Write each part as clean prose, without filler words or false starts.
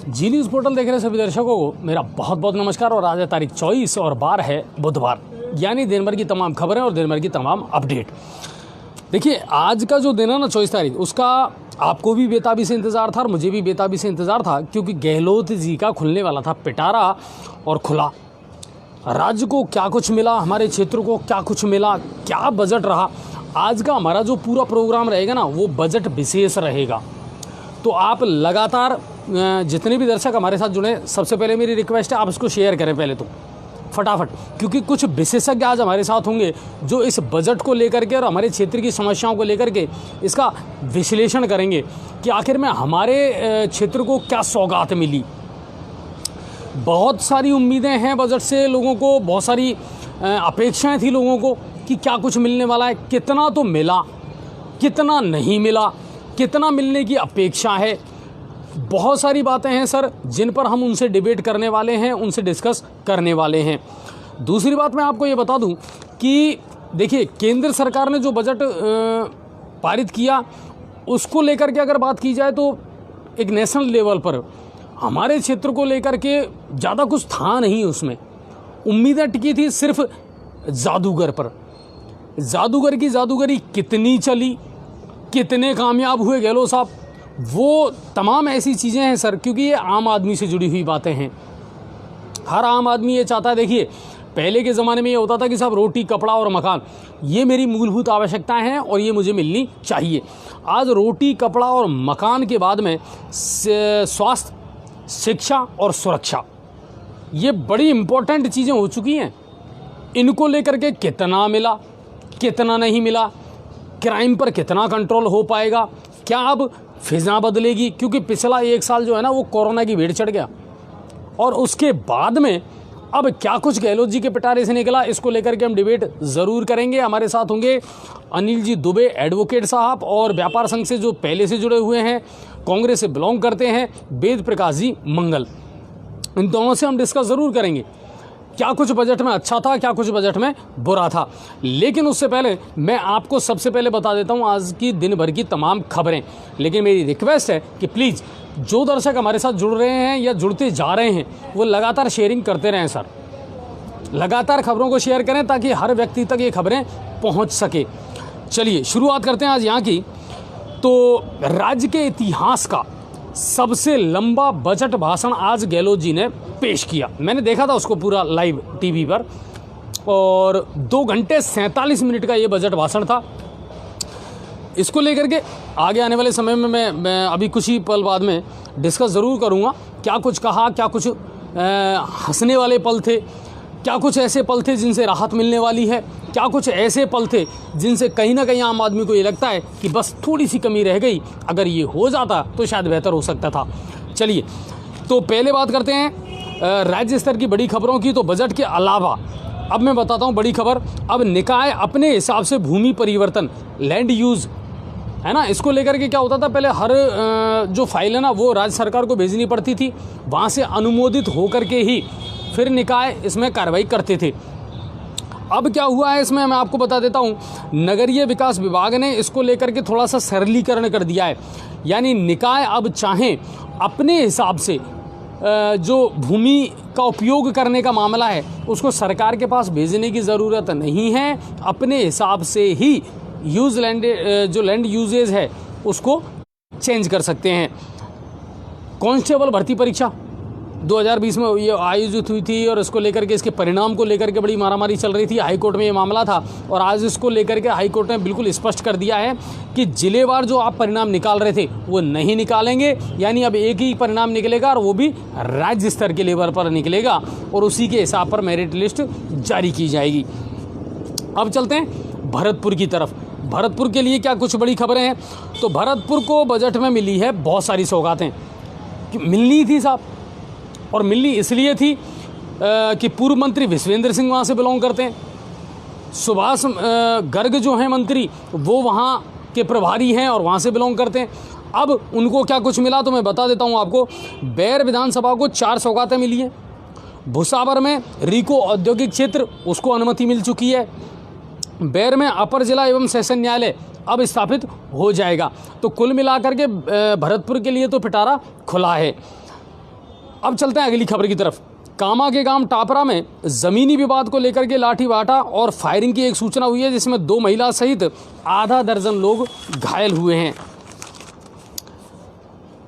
जी news portal देख रहे सभी दर्शकों को मेरा बहुत बहुत नमस्कार। और आज है तारीख 24 और बार है बुधवार, यानी दिन भर की तमाम खबरें और दिन भर की तमाम अपडेट। देखिए आज का जो दिन है ना 24 तारीख, उसका आपको भी बेताबी से इंतज़ार था और मुझे भी बेताबी से इंतज़ार था, क्योंकि गहलोत जी का खुलने वाला था पिटारा और खुला। राज्य को क्या कुछ मिला, हमारे क्षेत्र को क्या कुछ मिला, क्या बजट रहा। आज का हमारा जो पूरा प्रोग्राम रहेगा ना वो बजट विशेष रहेगा। तो आप लगातार जितने भी दर्शक हमारे साथ जुड़े, सबसे पहले मेरी रिक्वेस्ट है आप इसको शेयर करें पहले तो फटाफट, क्योंकि कुछ विशेषज्ञ आज हमारे साथ होंगे जो इस बजट को लेकर के और हमारे क्षेत्र की समस्याओं को लेकर के इसका विश्लेषण करेंगे कि आखिर में हमारे क्षेत्र को क्या सौगात मिली। बहुत सारी उम्मीदें हैं बजट से लोगों को, बहुत सारी अपेक्षाएं थी लोगों को कि क्या कुछ मिलने वाला है, कितना तो मिला, कितना नहीं मिला, कितना मिलने की अपेक्षा है। बहुत सारी बातें हैं सर जिन पर हम उनसे डिबेट करने वाले हैं, उनसे डिस्कस करने वाले हैं। दूसरी बात मैं आपको ये बता दूं कि देखिए केंद्र सरकार ने जो बजट पारित किया उसको लेकर के अगर बात की जाए तो एक नेशनल लेवल पर हमारे क्षेत्र को लेकर के ज़्यादा कुछ था नहीं। उसमें उम्मीदें टिकी थी सिर्फ जादूगर पर। जादूगर की जादूगरी कितनी चली, कितने कामयाब हुए गहलोत साहब, वो तमाम ऐसी चीज़ें हैं सर, क्योंकि ये आम आदमी से जुड़ी हुई बातें हैं। हर आम आदमी ये चाहता है। देखिए पहले के ज़माने में ये होता था कि साहब रोटी, कपड़ा और मकान ये मेरी मूलभूत आवश्यकताएं हैं और ये मुझे मिलनी चाहिए। आज रोटी, कपड़ा और मकान के बाद में स्वास्थ्य, शिक्षा और सुरक्षा, ये बड़ी इम्पोर्टेंट चीज़ें हो चुकी हैं। इनको लेकर के कितना मिला, कितना नहीं मिला, क्राइम पर कितना कंट्रोल हो पाएगा, क्या अब फिजा बदलेगी, क्योंकि पिछला एक साल जो है ना वो कोरोना की भीड़ चढ़ गया। और उसके बाद में अब क्या कुछ गहलोत जी के पिटारे से निकला, इसको लेकर के हम डिबेट ज़रूर करेंगे। हमारे साथ होंगे अनिल जी दुबे एडवोकेट साहब, और व्यापार संघ से जो पहले से जुड़े हुए हैं, कांग्रेस से बिलोंग करते हैं, वेद प्रकाश जी मंगल। इन दोनों से हम डिस्कस ज़रूर करेंगे क्या कुछ बजट में अच्छा था, क्या कुछ बजट में बुरा था। लेकिन उससे पहले मैं आपको सबसे पहले बता देता हूं आज की दिन भर की तमाम खबरें। लेकिन मेरी रिक्वेस्ट है कि प्लीज़ जो दर्शक हमारे साथ जुड़ रहे हैं या जुड़ते जा रहे हैं वो लगातार शेयरिंग करते रहें सर। लगातार खबरों को शेयर करें ताकि हर व्यक्ति तक ये खबरें पहुँच सके। चलिए शुरुआत करते हैं आज यहाँ की। तो राज्य के इतिहास का सबसे लंबा बजट भाषण आज गहलोत जी ने पेश किया। मैंने देखा था उसको पूरा लाइव टीवी पर, और 2 घंटे 47 मिनट का ये बजट भाषण था। इसको लेकर के आगे आने वाले समय में मैं अभी कुछ ही पल बाद में डिस्कस ज़रूर करूँगा क्या कुछ कहा, क्या कुछ हंसने वाले पल थे, क्या कुछ ऐसे पल थे जिनसे राहत मिलने वाली है, क्या कुछ ऐसे पल थे जिनसे कहीं ना कहीं आम आदमी को ये लगता है कि बस थोड़ी सी कमी रह गई, अगर ये हो जाता तो शायद बेहतर हो सकता था। चलिए तो पहले बात करते हैं राज्य स्तर की बड़ी खबरों की। तो बजट के अलावा अब मैं बताता हूँ बड़ी खबर। अब निकाय अपने हिसाब से भूमि परिवर्तन, लैंड यूज़ है ना, इसको लेकर के क्या होता था, पहले हर जो फाइल है ना वो राज्य सरकार को भेजनी पड़ती थी, वहाँ से अनुमोदित होकर के ही फिर निकाय इसमें कार्रवाई करते थे। अब क्या हुआ है इसमें मैं आपको बता देता हूँ। नगरीय विकास विभाग ने इसको लेकर के थोड़ा सा सरलीकरण कर दिया है, यानी निकाय अब चाहें अपने हिसाब से जो भूमि का उपयोग करने का मामला है उसको सरकार के पास भेजने की ज़रूरत नहीं है। अपने हिसाब से ही यूज़ लैंड, जो लैंड यूजेज है उसको चेंज कर सकते हैं। कांस्टेबल भर्ती परीक्षा 2020 में ये आयोजित हुई थी और इसको लेकर के, इसके परिणाम को लेकर के बड़ी मारामारी चल रही थी। हाई कोर्ट में ये मामला था और आज इसको लेकर के हाई कोर्ट ने बिल्कुल स्पष्ट कर दिया है कि जिलेवार जो आप परिणाम निकाल रहे थे वो नहीं निकालेंगे, यानी अब एक ही परिणाम निकलेगा और वो भी राज्य स्तर के लेवल पर निकलेगा और उसी के हिसाब पर मेरिट लिस्ट जारी की जाएगी। अब चलते हैं भरतपुर की तरफ। भरतपुर के लिए क्या कुछ बड़ी खबरें हैं। तो भरतपुर को बजट में मिली है बहुत सारी सौगातें, मिलनी थी साहब, और मिलनी इसलिए थी कि पूर्व मंत्री विश्वेंद्र सिंह वहाँ से बिलोंग करते हैं। सुभाष गर्ग जो हैं मंत्री वो वहाँ के प्रभारी हैं और वहाँ से बिलोंग करते हैं। अब उनको क्या कुछ मिला तो मैं बता देता हूँ आपको। बैर विधानसभा को 4 सौगातें मिली हैं। भुसावर में रीको औद्योगिक क्षेत्र, उसको अनुमति मिल चुकी है। बैर में अपर जिला एवं सेशन न्यायालय अब स्थापित हो जाएगा। तो कुल मिलाकर के भरतपुर के लिए तो पिटारा खुला है। अब चलते हैं अगली खबर की तरफ। कामा के गांव टापरा में जमीनी विवाद को लेकर के लाठी बाटा और फायरिंग की एक सूचना हुई है, जिसमें 2 महिला सहित आधा दर्जन लोग घायल हुए हैं।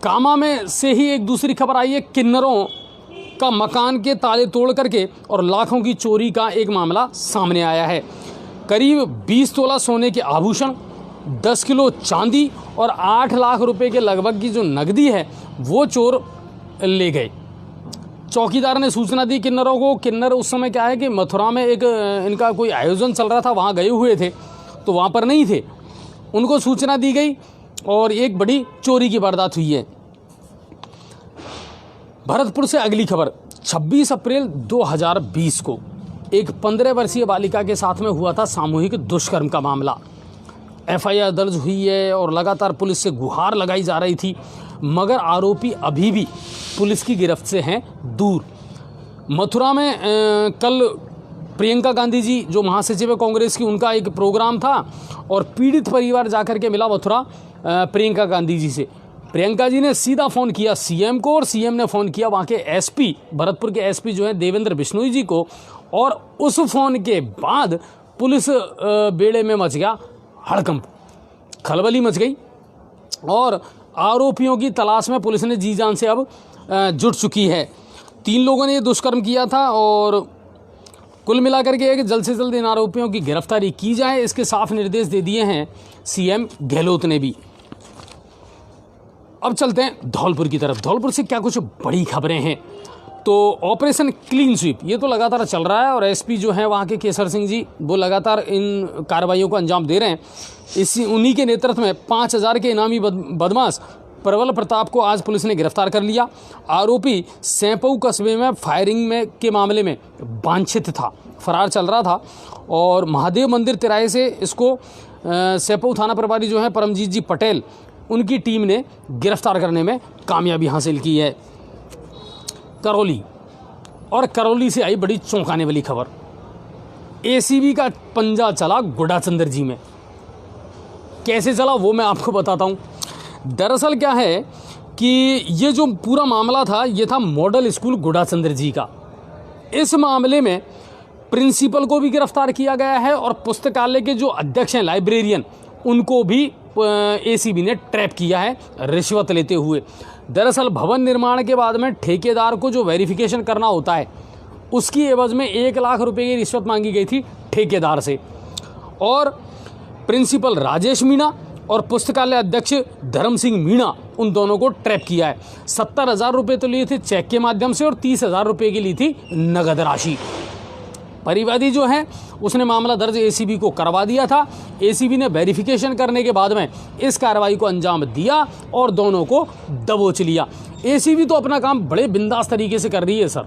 कामा में से ही एक दूसरी खबर आई है। किन्नरों का मकान के ताले तोड़ करके और लाखों की चोरी का एक मामला सामने आया है। करीब 20 तोला सोने के आभूषण, 10 किलो चांदी और 8 लाख रुपए के लगभग की जो नकदी है वो चोर ले गए। चौकीदार ने सूचना दी किन्नरों को। किन्नर उस समय क्या है कि मथुरा में एक इनका कोई आयोजन चल रहा था, वहाँ गए हुए थे, तो वहाँ पर नहीं थे। उनको सूचना दी गई और एक बड़ी चोरी की वारदात हुई है। भरतपुर से अगली खबर। 26 अप्रैल 2020 को एक 15 वर्षीय बालिका के साथ में हुआ था सामूहिक दुष्कर्म का मामला। एफआईआर दर्ज हुई है और लगातार पुलिस से गुहार लगाई जा रही थी, मगर आरोपी अभी भी पुलिस की गिरफ्त से हैं दूर। मथुरा में कल प्रियंका गांधी जी जो महासचिव है कांग्रेस की, उनका एक प्रोग्राम था और पीड़ित परिवार जाकर के मिला मथुरा प्रियंका गांधी जी से। प्रियंका जी ने सीधा फ़ोन किया सीएम को और सीएम ने फ़ोन किया वहाँ के एसपी, भरतपुर के एसपी जो है देवेंद्र बिश्नोई जी को, और उस फ़ोन के बाद पुलिस बेड़े में मच गया हड़कंप, खलबली मच गई और आरोपियों की तलाश में पुलिस ने जी जान से अब जुट चुकी है। 3 लोगों ने ये दुष्कर्म किया था और कुल मिलाकर के कि जल्द से जल्द इन आरोपियों की गिरफ्तारी की जाए, इसके साफ निर्देश दे दिए हैं सीएम गहलोत ने भी। अब चलते हैं धौलपुर की तरफ। धौलपुर से क्या कुछ बड़ी खबरें हैं। तो ऑपरेशन क्लीन स्वीप ये तो लगातार चल रहा है और एसपी जो है वहाँ के केसर सिंह जी वो लगातार इन कार्रवाइयों को अंजाम दे रहे हैं। उन्हीं के नेतृत्व में 5000 के इनामी बदमाश प्रबल प्रताप को आज पुलिस ने गिरफ्तार कर लिया। आरोपी सैंपऊ कस्बे में फायरिंग के मामले में वांछित था, फरार चल रहा था और महादेव मंदिर तिराहे से इसको सैंपऊ थाना प्रभारी जो है परमजीत जी पटेल, उनकी टीम ने गिरफ्तार करने में कामयाबी हासिल की है। करौली से आई बड़ी चौंकाने वाली खबर। एसीबी का पंजा चला गुडाचंद्र जी में। कैसे चला वो मैं आपको बताता हूँ। दरअसल क्या है कि ये जो पूरा मामला था ये था मॉडल स्कूल गुडाचंद्र जी का। इस मामले में प्रिंसिपल को भी गिरफ्तार किया गया है और पुस्तकालय के जो अध्यक्ष हैं लाइब्रेरियन, उनको भी एसीबी ने ट्रैप किया है रिश्वत लेते हुए। दरअसल भवन निर्माण के बाद में ठेकेदार को जो वेरिफिकेशन करना होता है उसकी एवज में 1 लाख रुपए की रिश्वत मांगी गई थी ठेकेदार से और प्रिंसिपल राजेश मीणा और पुस्तकालय अध्यक्ष धर्म सिंह मीणा, उन दोनों को ट्रैप किया है। 70,000 रुपये तो लिए थे चेक के माध्यम से और 30,000 रुपये की ली थी नगद राशि। परिवादी जो है उसने मामला दर्ज एसीबी को करवा दिया था। एसीबी ने वेरिफिकेशन करने के बाद में इस कार्रवाई को अंजाम दिया और दोनों को दबोच लिया। एसीबी तो अपना काम बड़े बिंदास तरीके से कर रही है सर,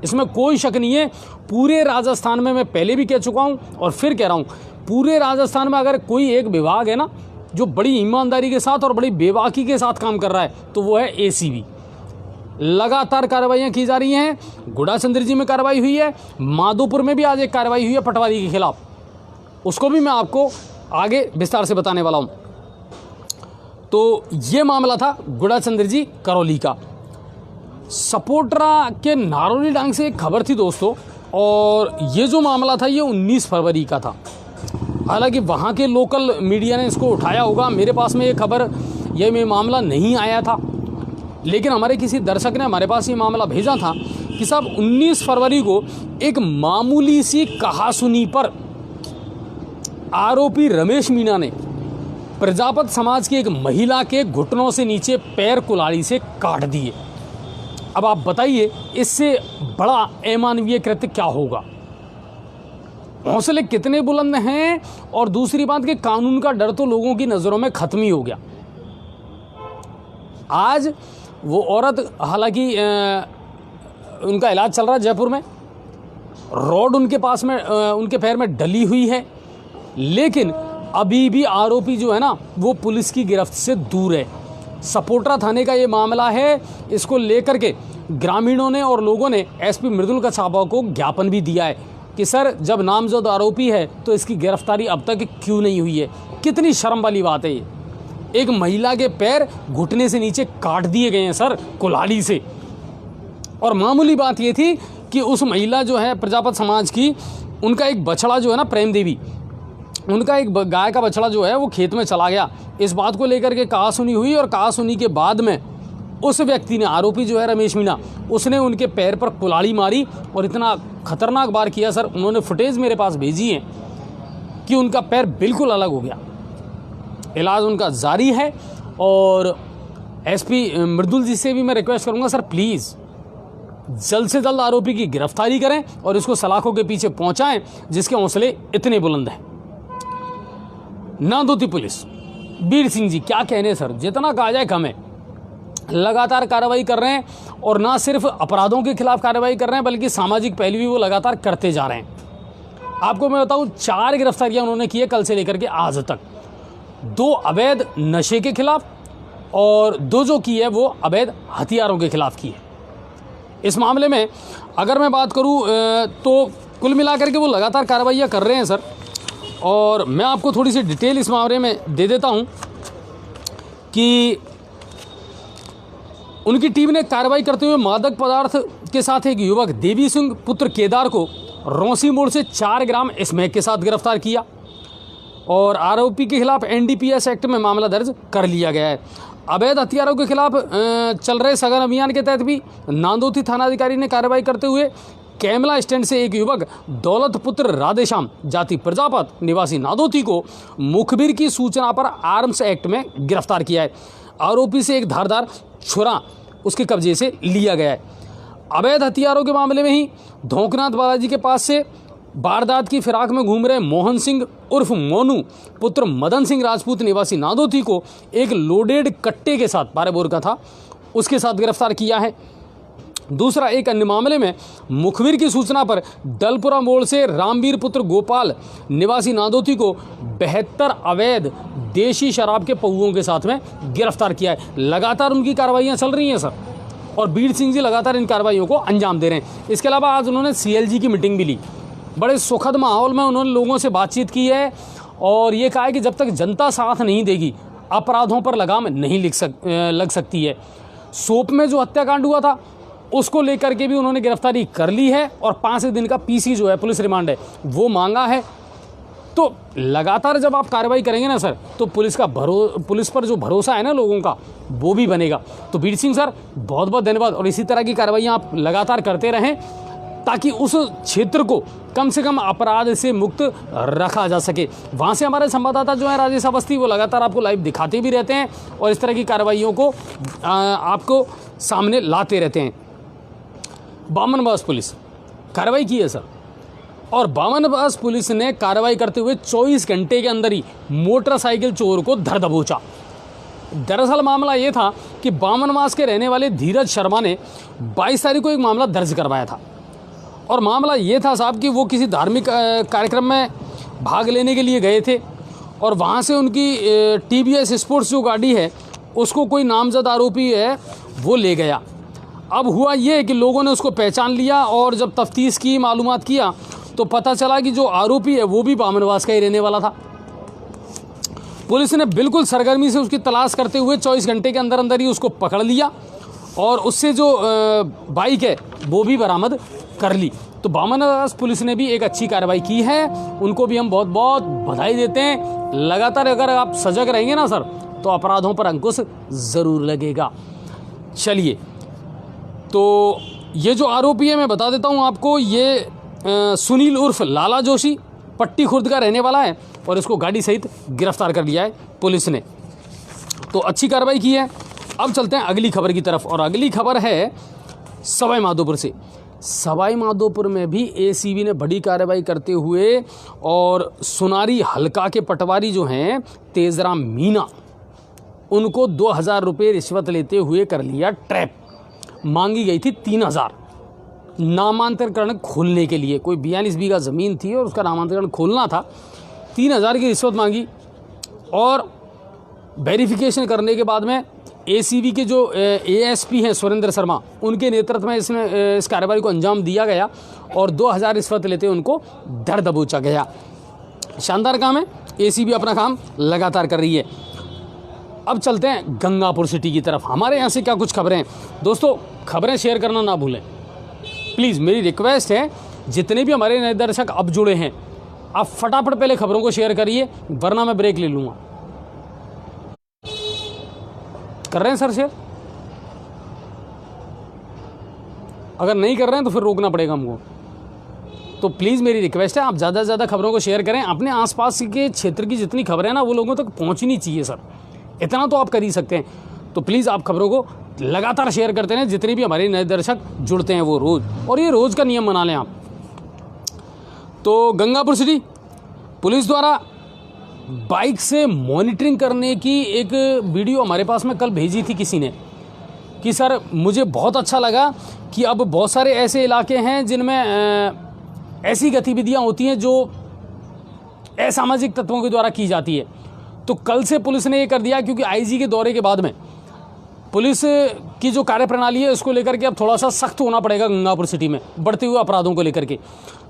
इसमें कोई शक नहीं है। पूरे राजस्थान में मैं पहले भी कह चुका हूँ और फिर कह रहा हूँ, पूरे राजस्थान में अगर कोई एक विभाग है ना जो बड़ी ईमानदारी के साथ और बड़ी बेबाकी के साथ काम कर रहा है तो वो है एसीबी। लगातार कार्रवाइयाँ की जा रही हैं। गुडाचंद्र जी में कार्रवाई हुई है, माधोपुर में भी आज एक कार्रवाई हुई है पटवारी के खिलाफ, उसको भी मैं आपको आगे विस्तार से बताने वाला हूँ। तो ये मामला था गुडाचंद्र जी करौली का। सपोट्रा के नारोली डांग से एक खबर थी दोस्तों, और ये जो मामला था ये 19 फरवरी का था। हालांकि वहाँ के लोकल मीडिया ने इसको उठाया होगा, मेरे पास में ये खबर ये मामला नहीं आया था, लेकिन हमारे किसी दर्शक ने हमारे पास ये मामला भेजा था कि साहब 19 फरवरी को एक मामूली सी कहासुनी पर आरोपी रमेश मीणा ने प्रजापत समाज की एक महिला के घुटनों से नीचे पैर कुल्हाड़ी से काट दिए। अब आप बताइए इससे बड़ा अमानवीय कृत्य क्या होगा। हौसले कितने बुलंद हैं, और दूसरी बात कि कानून का डर तो लोगों की नज़रों में खत्म ही हो गया। आज वो औरत, हालांकि उनका इलाज चल रहा है जयपुर में, रॉड उनके पास में उनके पैर में डली हुई है, लेकिन अभी भी आरोपी जो है ना वो पुलिस की गिरफ्त से दूर है। सपोट्रा थाने का ये मामला है, इसको लेकर के ग्रामीणों ने और लोगों ने एसपी मृदुल कछावा को ज्ञापन भी दिया है कि सर जब नामजद आरोपी है तो इसकी गिरफ्तारी अब तक क्यों नहीं हुई है। कितनी शर्म वाली बात है ये, एक महिला के पैर घुटने से नीचे काट दिए गए हैं सर कुल्हाड़ी से। और मामूली बात ये थी कि उस महिला जो है प्रजापत समाज की, उनका एक बछड़ा जो है ना, प्रेम देवी, उनका एक गाय का बछड़ा जो है वो खेत में चला गया। इस बात को लेकर के कहासुनी हुई और कहासुनी के बाद में उस व्यक्ति ने, आरोपी जो है रमेश मीणा, उसने उनके पैर पर कुल्हाड़ी मारी और इतना खतरनाक वार किया सर, उन्होंने फुटेज मेरे पास भेजी है कि उनका पैर बिल्कुल अलग हो गया। इलाज उनका जारी है और एसपी मृदुल जी से भी मैं रिक्वेस्ट करूंगा सर, प्लीज़ जल्द से जल्द आरोपी की गिरफ्तारी करें और इसको सलाखों के पीछे पहुंचाएं जिसके हौसले इतने बुलंद हैं। नांदोती पुलिस, बीर सिंह जी क्या कहने सर, जितना कहा जाए कम है। लगातार कार्रवाई कर रहे हैं और ना सिर्फ अपराधों के खिलाफ कार्रवाई कर रहे हैं बल्कि सामाजिक पहलू भी वो लगातार करते जा रहे हैं। आपको मैं बताऊं 4 गिरफ्तारियां उन्होंने की है कल से लेकर के आज तक, 2 अवैध नशे के खिलाफ और 2 जो की है वो अवैध हथियारों के खिलाफ की है। इस मामले में अगर मैं बात करूं तो कुल मिलाकर के वो लगातार कार्रवाइयाँ कर रहे हैं सर। और मैं आपको थोड़ी सी डिटेल इस मामले में दे देता हूं कि उनकी टीम ने कार्रवाई करते हुए मादक पदार्थ के साथ एक युवक देवी सिंह पुत्र केदार को रौसी मोड़ से 4 ग्राम स्मैक के साथ गिरफ्तार किया और आरोपी के खिलाफ एनडीपीएस एक्ट में मामला दर्ज कर लिया गया है। अवैध हथियारों के खिलाफ चल रहे सघन अभियान के तहत भी नांदोती थानाधिकारी ने कार्रवाई करते हुए कैमला स्टैंड से एक युवक दौलत पुत्र राधेश्याम जाति प्रजापत निवासी नांदोती को मुखबिर की सूचना पर आर्म्स एक्ट में गिरफ्तार किया है। आरोपी से एक धारदार छुरा उसके कब्जे से लिया गया है। अवैध हथियारों के मामले में ही धोकनाथ बालाजी के पास से वारदात की फिराक में घूम रहे मोहन सिंह उर्फ मोनू पुत्र मदन सिंह राजपूत निवासी नांदोती को एक लोडेड कट्टे के साथ 12 बोर का था उसके साथ गिरफ्तार किया है। दूसरा एक अन्य मामले में मुखबिर की सूचना पर दलपुरा मोड़ से रामवीर पुत्र गोपाल निवासी नांदोती को 72 अवैध देशी शराब के पौओं के साथ में गिरफ्तार किया है। लगातार उनकी कार्रवाइयाँ चल रही हैं सर और बीर सिंह जी लगातार इन कार्रवाइयों को अंजाम दे रहे हैं। इसके अलावा आज उन्होंने सीएलजी की मीटिंग भी ली, बड़े सुखद माहौल में उन्होंने लोगों से बातचीत की है और ये कहा है कि जब तक जनता साथ नहीं देगी अपराधों पर लगाम नहीं लग सकती है। सोप में जो हत्याकांड हुआ था उसको लेकर के भी उन्होंने गिरफ्तारी कर ली है और 5 दिन का पीसी जो है पुलिस रिमांड है वो मांगा है। तो लगातार जब आप कार्रवाई करेंगे ना सर तो पुलिस पर जो भरोसा है ना लोगों का वो भी बनेगा। तो बीर सिंह सर बहुत बहुत धन्यवाद और इसी तरह की कार्रवाइयाँ आप लगातार करते रहें ताकि उस क्षेत्र को कम से कम अपराध से मुक्त रखा जा सके। वहाँ से हमारे संवाददाता जो है राजेश अवस्थी वो लगातार आपको लाइव दिखाते भी रहते हैं और इस तरह की कार्रवाइयों को आपको सामने लाते रहते हैं। बामनबास पुलिस कार्रवाई की है सर और बामनबास पुलिस ने कार्रवाई करते हुए 24 घंटे के अंदर ही मोटरसाइकिल चोर को धर दबोचा। दरअसल मामला ये था कि बामनबास के रहने वाले धीरज शर्मा ने 22 तारीख को एक मामला दर्ज करवाया था और मामला ये था साहब कि वो किसी धार्मिक कार्यक्रम में भाग लेने के लिए गए थे और वहाँ से उनकी टीवीएस स्पोर्ट्स जो गाड़ी है उसको कोई नामजद आरोपी है वो ले गया। अब हुआ ये कि लोगों ने उसको पहचान लिया और जब तफ्तीश की मालूमात किया तो पता चला कि जो आरोपी है वो भी बामनबास का ही रहने वाला था। पुलिस ने बिल्कुल सरगर्मी से उसकी तलाश करते हुए 24 घंटे के अंदर अंदर ही उसको पकड़ लिया और उससे जो बाइक है वो भी बरामद कर ली। तो बामनबास पुलिस ने भी एक अच्छी कार्रवाई की है, उनको भी हम बहुत बहुत बधाई देते हैं। लगातार अगर आप सजग रहेंगे ना सर तो अपराधों पर अंकुश ज़रूर लगेगा। चलिए तो ये जो आरोपी है मैं बता देता हूँ आपको, ये सुनील उर्फ लाला जोशी पट्टी खुर्द का रहने वाला है और इसको गाड़ी सहित गिरफ्तार कर लिया है पुलिस ने। तो अच्छी कार्रवाई की है। अब चलते हैं अगली खबर की तरफ और अगली खबर है सवाई माधोपुर से। सवाई माधोपुर में भी एसीबी ने बड़ी कार्रवाई करते हुए और सुनारी हल्का के पटवारी जो हैं तेजराम मीना उनको 2000 रुपये रिश्वत लेते हुए कर लिया ट्रैप। मांगी गई थी 3000 नामांतरण खोलने के लिए। कोई 42 बीघा ज़मीन थी और उसका नामांतरण खोलना था। 3000 की रिश्वत मांगी और वेरिफिकेशन करने के बाद में एसीबी के जो एएसपी हैं सुरेंद्र शर्मा उनके नेतृत्व में इस कार्रवाई को अंजाम दिया गया और 2000 रिश्वत लेते उनको धर दबोचा गया। शानदार काम है, एसीबी अपना काम लगातार कर रही है। अब चलते हैं गंगापुर सिटी की तरफ। हमारे यहाँ से क्या कुछ खबरें हैं दोस्तों, खबरें शेयर करना ना भूलें। प्लीज़ मेरी रिक्वेस्ट है, जितने भी हमारे नए दर्शक अब जुड़े हैं, आप फटाफट पहले खबरों को शेयर करिए, वरना मैं ब्रेक ले लूँगा। कर रहे हैं सर शेयर? अगर नहीं कर रहे हैं तो फिर रोकना पड़ेगा हमको। तो प्लीज़ मेरी रिक्वेस्ट है, आप ज़्यादा से ज़्यादा खबरों को शेयर करें। अपने आसपास के क्षेत्र की जितनी खबरें हैं ना, वो लोगों तक पहुंचनी चाहिए सर। इतना तो आप कर ही सकते हैं। तो प्लीज़ आप खबरों को लगातार शेयर करते रहें, जितने भी हमारे नए दर्शक जुड़ते हैं वो रोज़, और ये रोज़ का नियम बना लें आप। तो गंगापुर सिटी पुलिस द्वारा बाइक से मॉनिटरिंग करने की एक वीडियो हमारे पास में कल भेजी थी किसी ने, कि सर मुझे बहुत अच्छा लगा कि अब बहुत सारे ऐसे इलाके हैं जिनमें ऐसी गतिविधियां होती हैं जो असामाजिक तत्वों के द्वारा की जाती है। तो कल से पुलिस ने ये कर दिया, क्योंकि आईजी के दौरे के बाद में पुलिस की जो कार्यप्रणाली है उसको लेकर के अब थोड़ा सा सख्त होना पड़ेगा गंगापुर सिटी में बढ़ते हुए अपराधों को लेकर के।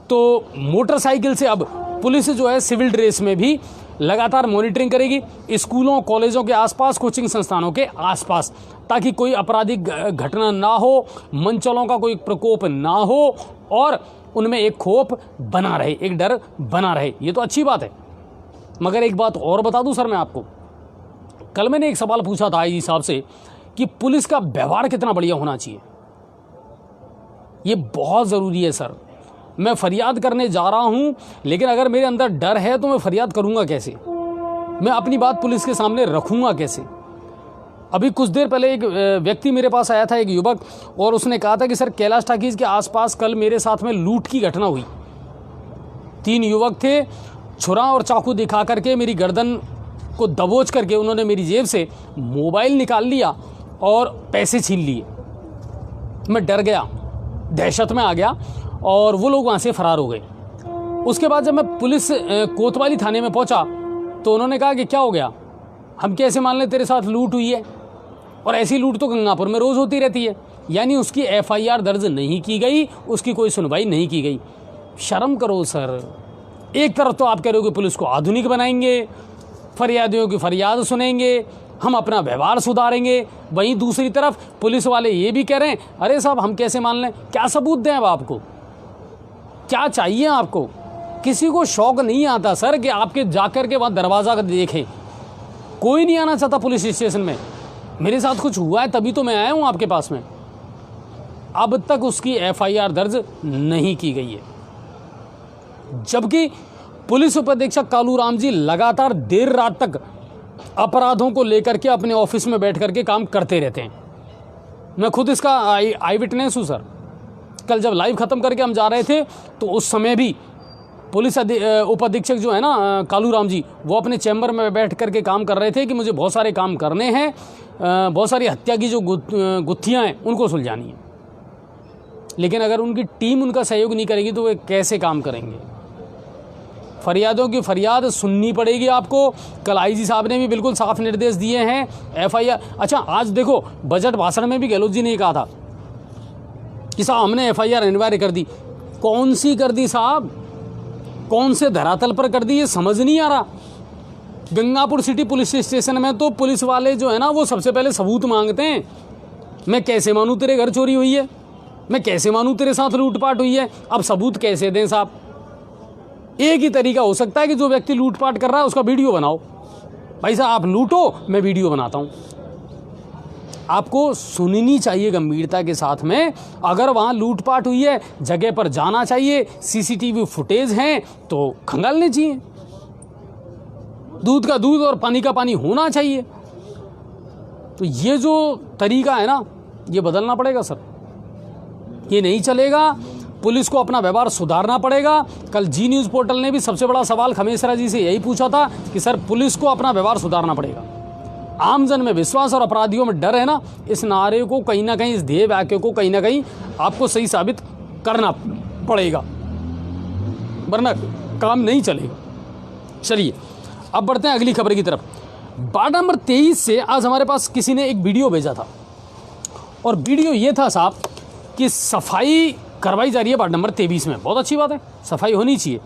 तो मोटरसाइकिल से अब पुलिस जो है सिविल ड्रेस में भी लगातार मॉनिटरिंग करेगी, स्कूलों कॉलेजों के आसपास, कोचिंग संस्थानों के आसपास, ताकि कोई आपराधिक घटना ना हो, मनचलों का कोई प्रकोप ना हो, और उनमें एक खौफ बना रहे, एक डर बना रहे। ये तो अच्छी बात है। मगर एक बात और बता दूं सर मैं आपको, कल मैंने एक सवाल पूछा था आईजी साहब से कि पुलिस का व्यवहार कितना बढ़िया होना चाहिए। ये बहुत ज़रूरी है सर। मैं फरियाद करने जा रहा हूं, लेकिन अगर मेरे अंदर डर है तो मैं फरियाद करूंगा कैसे? मैं अपनी बात पुलिस के सामने रखूंगा कैसे? अभी कुछ देर पहले एक व्यक्ति मेरे पास आया था, एक युवक, और उसने कहा था कि सर कैलाश टाकीज के आसपास कल मेरे साथ में लूट की घटना हुई। 3 युवक थे, छुरा और चाकू दिखा करके मेरी गर्दन को दबोच करके उन्होंने मेरी जेब से मोबाइल निकाल लिया और पैसे छीन लिए। मैं डर गया, दहशत में आ गया, और वो लोग वहाँ से फरार हो गए। उसके बाद जब मैं पुलिस कोतवाली थाने में पहुँचा तो उन्होंने कहा कि क्या हो गया, हम कैसे मान लें तेरे साथ लूट हुई है, और ऐसी लूट तो गंगापुर में रोज़ होती रहती है। यानी उसकी FIR दर्ज नहीं की गई, उसकी कोई सुनवाई नहीं की गई। शर्म करो सर। एक तरफ तो आप कह रहे हो कि पुलिस को आधुनिक बनाएंगे, फरियादियों की फरियाद सुनेंगे, हम अपना व्यवहार सुधारेंगे, वहीं दूसरी तरफ पुलिस वाले ये भी कह रहे हैं अरे साहब हम कैसे मान लें। क्या सबूत दें अब आपको? क्या चाहिए आपको? किसी को शौक नहीं आता सर कि आपके जाकर के वहाँ दरवाज़ा देखें। कोई नहीं आना चाहता पुलिस स्टेशन में। मेरे साथ कुछ हुआ है तभी तो मैं आया हूँ आपके पास में। अब तक उसकी FIR दर्ज नहीं की गई है, जबकि पुलिस उपाधीक्षक कालूराम जी लगातार देर रात तक अपराधों को लेकर के अपने ऑफिस में बैठ करके काम करते रहते हैं। मैं खुद इसका आई विटनेस हूँ सर। कल जब लाइव ख़त्म करके हम जा रहे थे तो उस समय भी पुलिस उपाधीक्षक जो है ना कालूराम जी, वो अपने चैम्बर में बैठ करके काम कर रहे थे कि मुझे बहुत सारे काम करने हैं, बहुत सारी हत्या की जो गुत्थियाँ हैं उनको सुलझानी है। लेकिन अगर उनकी टीम उनका सहयोग नहीं करेगी तो वे कैसे काम करेंगे? फरियादों की फरियाद सुननी पड़ेगी आपको। कल आईजी साहब ने भी बिल्कुल साफ निर्देश दिए हैं। FIR, अच्छा आज देखो बजट भाषण में भी गहलोत जी ने कहा था कि साहब हमने FIR अनिवार्य कर दी। कौन सी कर दी साहब? कौन से धरातल पर कर दी? ये समझ नहीं आ रहा। गंगापुर सिटी पुलिस स्टेशन में तो पुलिस वाले जो है ना वो सबसे पहले सबूत मांगते हैं। मैं कैसे मानूं तेरे घर चोरी हुई है, मैं कैसे मानूं तेरे साथ लूटपाट हुई है। अब सबूत कैसे दें साहब? एक ही तरीका हो सकता है कि जो व्यक्ति लूटपाट कर रहा है उसका वीडियो बनाओ। भाई साहब आप लूटो, मैं वीडियो बनाता हूँ। आपको सुननी चाहिए गंभीरता के साथ में। अगर वहाँ लूटपाट हुई है, जगह पर जाना चाहिए, CCTV फुटेज हैं तो खंगालने चाहिए। दूध का दूध और पानी का पानी होना चाहिए। तो ये जो तरीका है ना, ये बदलना पड़ेगा सर। ये नहीं चलेगा। पुलिस को अपना व्यवहार सुधारना पड़ेगा। कल जी न्यूज़ पोर्टल ने भी सबसे बड़ा सवाल खमेसरा जी से यही पूछा था कि सर पुलिस को अपना व्यवहार सुधारना पड़ेगा। आमजन में विश्वास और अपराधियों में डर है ना, इस नारे को कहीं ना कहीं, इस ध्येय वाक्य को कहीं ना कहीं आपको सही साबित करना पड़ेगा, वरना काम नहीं चलेगा। चलिए अब बढ़ते हैं अगली खबर की तरफ। वार्ड नंबर 23 से आज हमारे पास किसी ने एक वीडियो भेजा था, और वीडियो ये था साहब कि सफाई करवाई जा रही है वार्ड नंबर 23 में। बहुत अच्छी बात है, सफाई होनी चाहिए,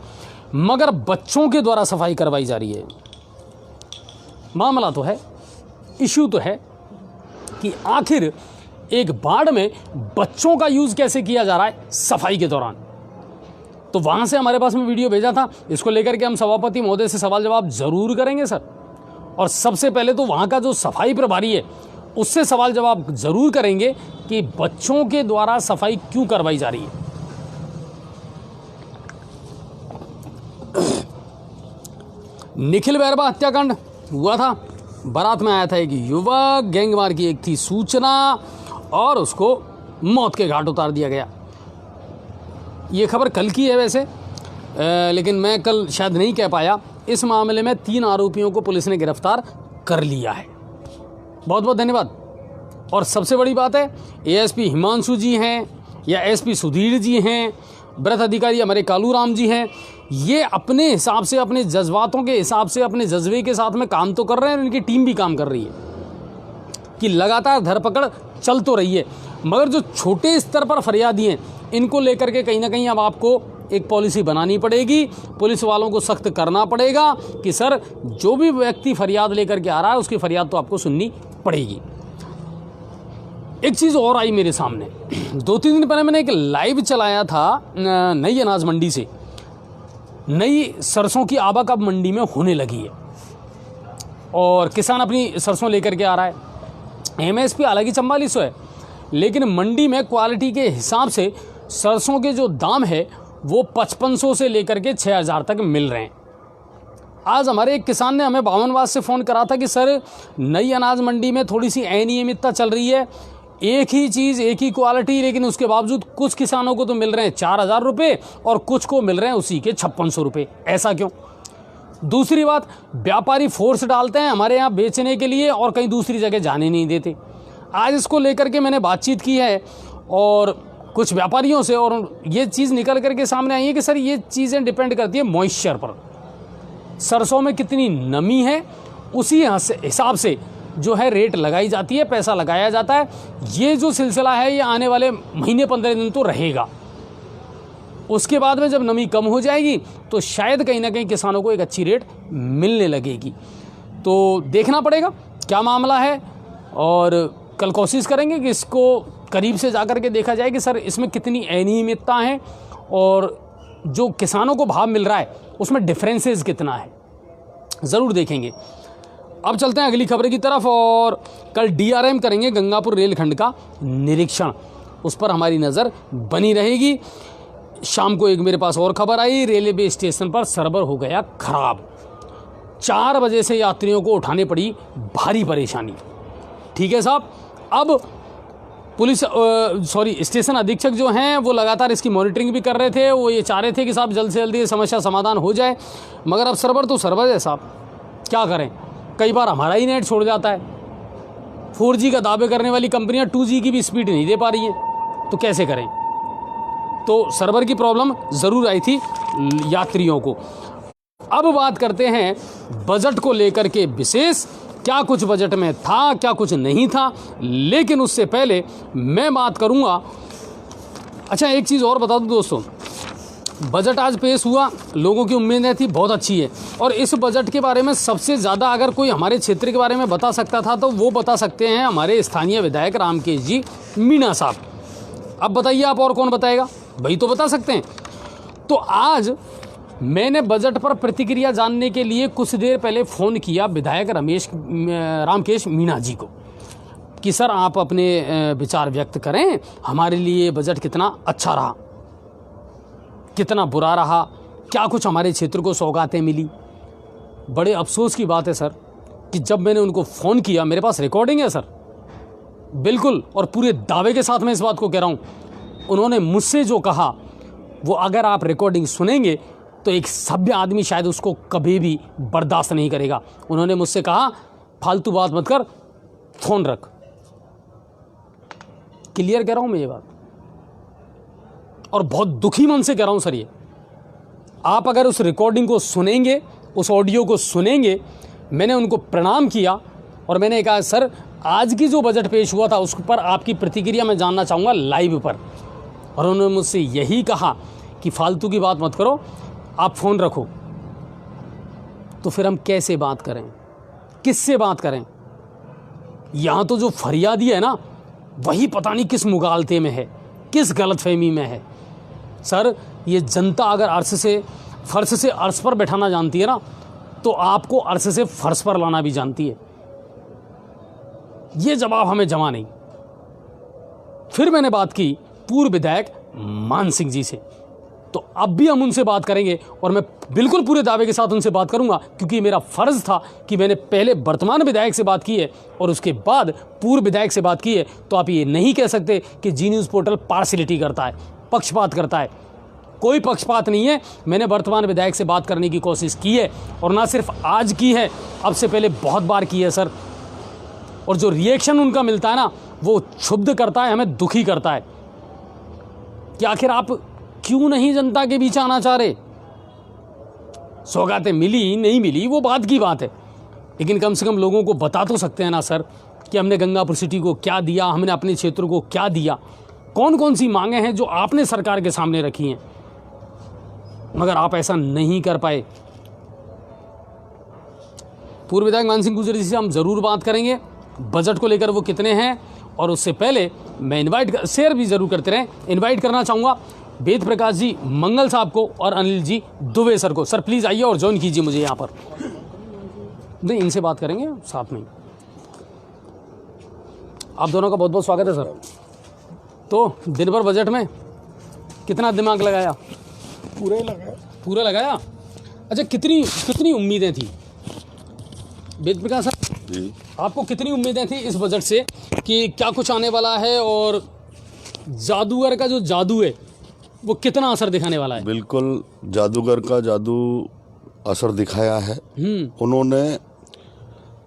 मगर बच्चों के द्वारा सफाई करवाई जा रही है। मामला तो है, इश्यू तो है कि आखिर एक बाढ़ में बच्चों का यूज़ कैसे किया जा रहा है सफाई के दौरान। तो वहाँ से हमारे पास में वीडियो भेजा था, इसको लेकर के हम सभापति महोदय से सवाल जवाब ज़रूर करेंगे सर। और सबसे पहले तो वहाँ का जो सफाई प्रभारी है उससे सवाल जवाब ज़रूर करेंगे कि बच्चों के द्वारा सफाई क्यों करवाई जा रही है। निखिल बैरवा हत्याकांड हुआ था, बारात में आया था एक युवक, गैंगवार की एक थी सूचना और उसको मौत के घाट उतार दिया गया। ये खबर कल की है वैसे, लेकिन मैं कल शायद नहीं कह पाया। इस मामले में 3 आरोपियों को पुलिस ने गिरफ्तार कर लिया है। बहुत बहुत धन्यवाद। और सबसे बड़ी बात है, एएसपी हिमांशु जी हैं या एसपी सुधीर जी हैं, वृत्त अधिकारी हमारे कालूराम जी हैं, ये अपने हिसाब से, अपने जज्बातों के हिसाब से, अपने जज्बे के साथ में काम तो कर रहे हैं, उनकी टीम भी काम कर रही है कि लगातार धरपकड़ चल तो रही है। मगर जो छोटे स्तर पर फरियादी हैं, इनको लेकर के कहीं ना कहीं अब आपको एक पॉलिसी बनानी पड़ेगी, पुलिस वालों को सख्त करना पड़ेगा कि सर जो भी व्यक्ति फरियाद लेकर के आ रहा है उसकी फरियाद तो आपको सुननी पड़ेगी। एक चीज़ और आई मेरे सामने, 2-3 दिन पहले मैंने एक लाइव चलाया था नई अनाज मंडी से। नई सरसों की आवक अब मंडी में होने लगी है और किसान अपनी सरसों लेकर के आ रहा है। एमएसपी हालांकि 4400 है, लेकिन मंडी में क्वालिटी के हिसाब से सरसों के जो दाम है वो 5500 से लेकर के 6000 तक मिल रहे हैं। आज हमारे एक किसान ने हमें बावनवाद से फ़ोन करा था कि सर नई अनाज मंडी में थोड़ी सी अनियमितता चल रही है, एक ही चीज़ एक ही क्वालिटी, लेकिन उसके बावजूद कुछ किसानों को तो मिल रहे हैं 4000 रुपये और कुछ को मिल रहे हैं उसी के 5600 रुपये। ऐसा क्यों? दूसरी बात, व्यापारी फोर्स डालते हैं हमारे यहाँ बेचने के लिए और कहीं दूसरी जगह जाने नहीं देते। आज इसको लेकर के मैंने बातचीत की है और कुछ व्यापारियों से, और ये चीज़ निकल करके सामने आई है कि सर ये चीज़ें डिपेंड करती है मॉइस्चर पर, सरसों में कितनी नमी है उसी हिसाब से जो है रेट लगाई जाती है, पैसा लगाया जाता है। ये जो सिलसिला है ये आने वाले महीने 15 दिन तो रहेगा। उसके बाद में जब नमी कम हो जाएगी तो शायद कहीं ना कहीं किसानों को एक अच्छी रेट मिलने लगेगी। तो देखना पड़ेगा क्या मामला है और कल कोशिश करेंगे कि इसको करीब से जाकर के देखा जाए कि सर इसमें कितनी अनियमितता है और जो किसानों को भाव मिल रहा है उसमें डिफरेंसेस कितना है, ज़रूर देखेंगे। अब चलते हैं अगली खबर की तरफ और कल डीआरएम करेंगे गंगापुर रेलखंड का निरीक्षण, उस पर हमारी नज़र बनी रहेगी। शाम को एक मेरे पास और खबर आई, रेलवे स्टेशन पर सर्वर हो गया खराब, 4 बजे से यात्रियों को उठाने पड़ी भारी परेशानी। ठीक है साहब, अब पुलिस स्टेशन अधीक्षक जो हैं वो लगातार इसकी मॉनिटरिंग भी कर रहे थे। वो ये चाह रहे थे कि साहब जल्द से जल्द ये समस्या समाधान हो जाए, मगर अब सर्वर तो सर्वर है साहब, क्या करें। कई बार हमारा ही नेट छोड़ जाता है, 4G का दावे करने वाली कंपनियां 2G की भी स्पीड नहीं दे पा रही हैं, तो कैसे करें। तो सर्वर की प्रॉब्लम ज़रूर आई थी यात्रियों को। अब बात करते हैं बजट को लेकर के विशेष, क्या कुछ बजट में था, क्या कुछ नहीं था। लेकिन उससे पहले मैं बात करूंगा, अच्छा एक चीज़ और बता दूं दोस्तों, बजट आज पेश हुआ, लोगों की उम्मीदें थी बहुत अच्छी है, और इस बजट के बारे में सबसे ज़्यादा अगर कोई हमारे क्षेत्र के बारे में बता सकता था तो वो बता सकते हैं हमारे स्थानीय विधायक रामकेश जी मीणा साहब। अब बताइए आप और कौन बताएगा, वही तो बता सकते हैं। तो आज मैंने बजट पर प्रतिक्रिया जानने के लिए कुछ देर पहले फ़ोन किया विधायक रामकेश मीणा जी को कि सर आप अपने विचार व्यक्त करें, हमारे लिए बजट कितना अच्छा रहा, कितना बुरा रहा, क्या कुछ हमारे क्षेत्र को सौगातें मिली। बड़े अफसोस की बात है सर कि जब मैंने उनको फ़ोन किया, मेरे पास रिकॉर्डिंग है सर बिल्कुल, और पूरे दावे के साथ मैं इस बात को कह रहा हूँ, उन्होंने मुझसे जो कहा वो अगर आप रिकॉर्डिंग सुनेंगे तो एक सभ्य आदमी शायद उसको कभी भी बर्दाश्त नहीं करेगा। उन्होंने मुझसे कहा फालतू बात मत कर, फ़ोन रख। क्लियर कह रहा हूँ मैं ये बात, और बहुत दुखी मन से कह रहा हूँ सर। ये आप अगर उस रिकॉर्डिंग को सुनेंगे, उस ऑडियो को सुनेंगे, मैंने उनको प्रणाम किया और मैंने कहा सर आज की जो बजट पेश हुआ था उस पर आपकी प्रतिक्रिया मैं जानना चाहूँगा लाइव पर। और उन्होंने मुझसे यही कहा कि फालतू की बात मत करो, आप फ़ोन रखो। तो फिर हम कैसे बात करें, किससे बात करें? यहाँ तो जो फरियादी है ना वही पता नहीं किस मुगालते में है, किस गलतफहमी में है। सर, ये जनता अगर फर्श से अर्श पर बैठाना जानती है ना, तो आपको अर्श से फर्श पर लाना भी जानती है। ये जवाब हमें जमा नहीं। फिर मैंने बात की पूर्व विधायक मान सिंह जी से, तो अब भी हम उनसे बात करेंगे और मैं बिल्कुल पूरे दावे के साथ उनसे बात करूंगा, क्योंकि मेरा फ़र्ज़ था कि मैंने पहले वर्तमान विधायक से बात की है और उसके बाद पूर्व विधायक से बात की है। तो आप ये नहीं कह सकते कि जी न्यूज़ पोर्टल पार्शियलिटी करता है, पक्षपात करता है। कोई पक्षपात नहीं है। मैंने वर्तमान विधायक से बात करने की कोशिश की है और ना सिर्फ आज की है, अब से पहले बहुत बार की है सर। और जो रिएक्शन उनका मिलता है ना, वो क्षुब्ध करता है, हमें दुखी करता है कि आखिर आप क्यों नहीं जनता के बीच आना चाह रहे। सौगातें मिली नहीं मिली वो बात की बात है, लेकिन कम से कम लोगों को बता तो सकते हैं ना सर कि हमने गंगापुर सिटी को क्या दिया, हमने अपने क्षेत्र को क्या दिया, कौन कौन सी मांगे हैं जो आपने सरकार के सामने रखी हैं। मगर आप ऐसा नहीं कर पाए। पूर्व विधायक मान सिंह गुर्जर जी से हम ज़रूर बात करेंगे, बजट को लेकर वो कितने हैं। और उससे पहले मैं शेयर भी ज़रूर करते रहें। इनवाइट करना चाहूँगा वेद प्रकाश जी मंगल साहब को और अनिल जी दुबे सर को। सर प्लीज़ आइए और ज्वाइन कीजिए मुझे यहाँ पर। नहीं, इनसे बात करेंगे साथ में। आप दोनों का बहुत बहुत स्वागत है सर। तो दिन भर बजट में कितना दिमाग लगाया? पूरा लगाया। अच्छा, कितनी उम्मीदें थी वेद प्रकाश साहब जी? आपको कितनी उम्मीदें थी इस बजट से कि क्या कुछ आने वाला है और जादूगर का जो जादू है वो कितना असर दिखाने वाला है? बिल्कुल, जादूगर का जादू असर दिखाया है। उन्होंने,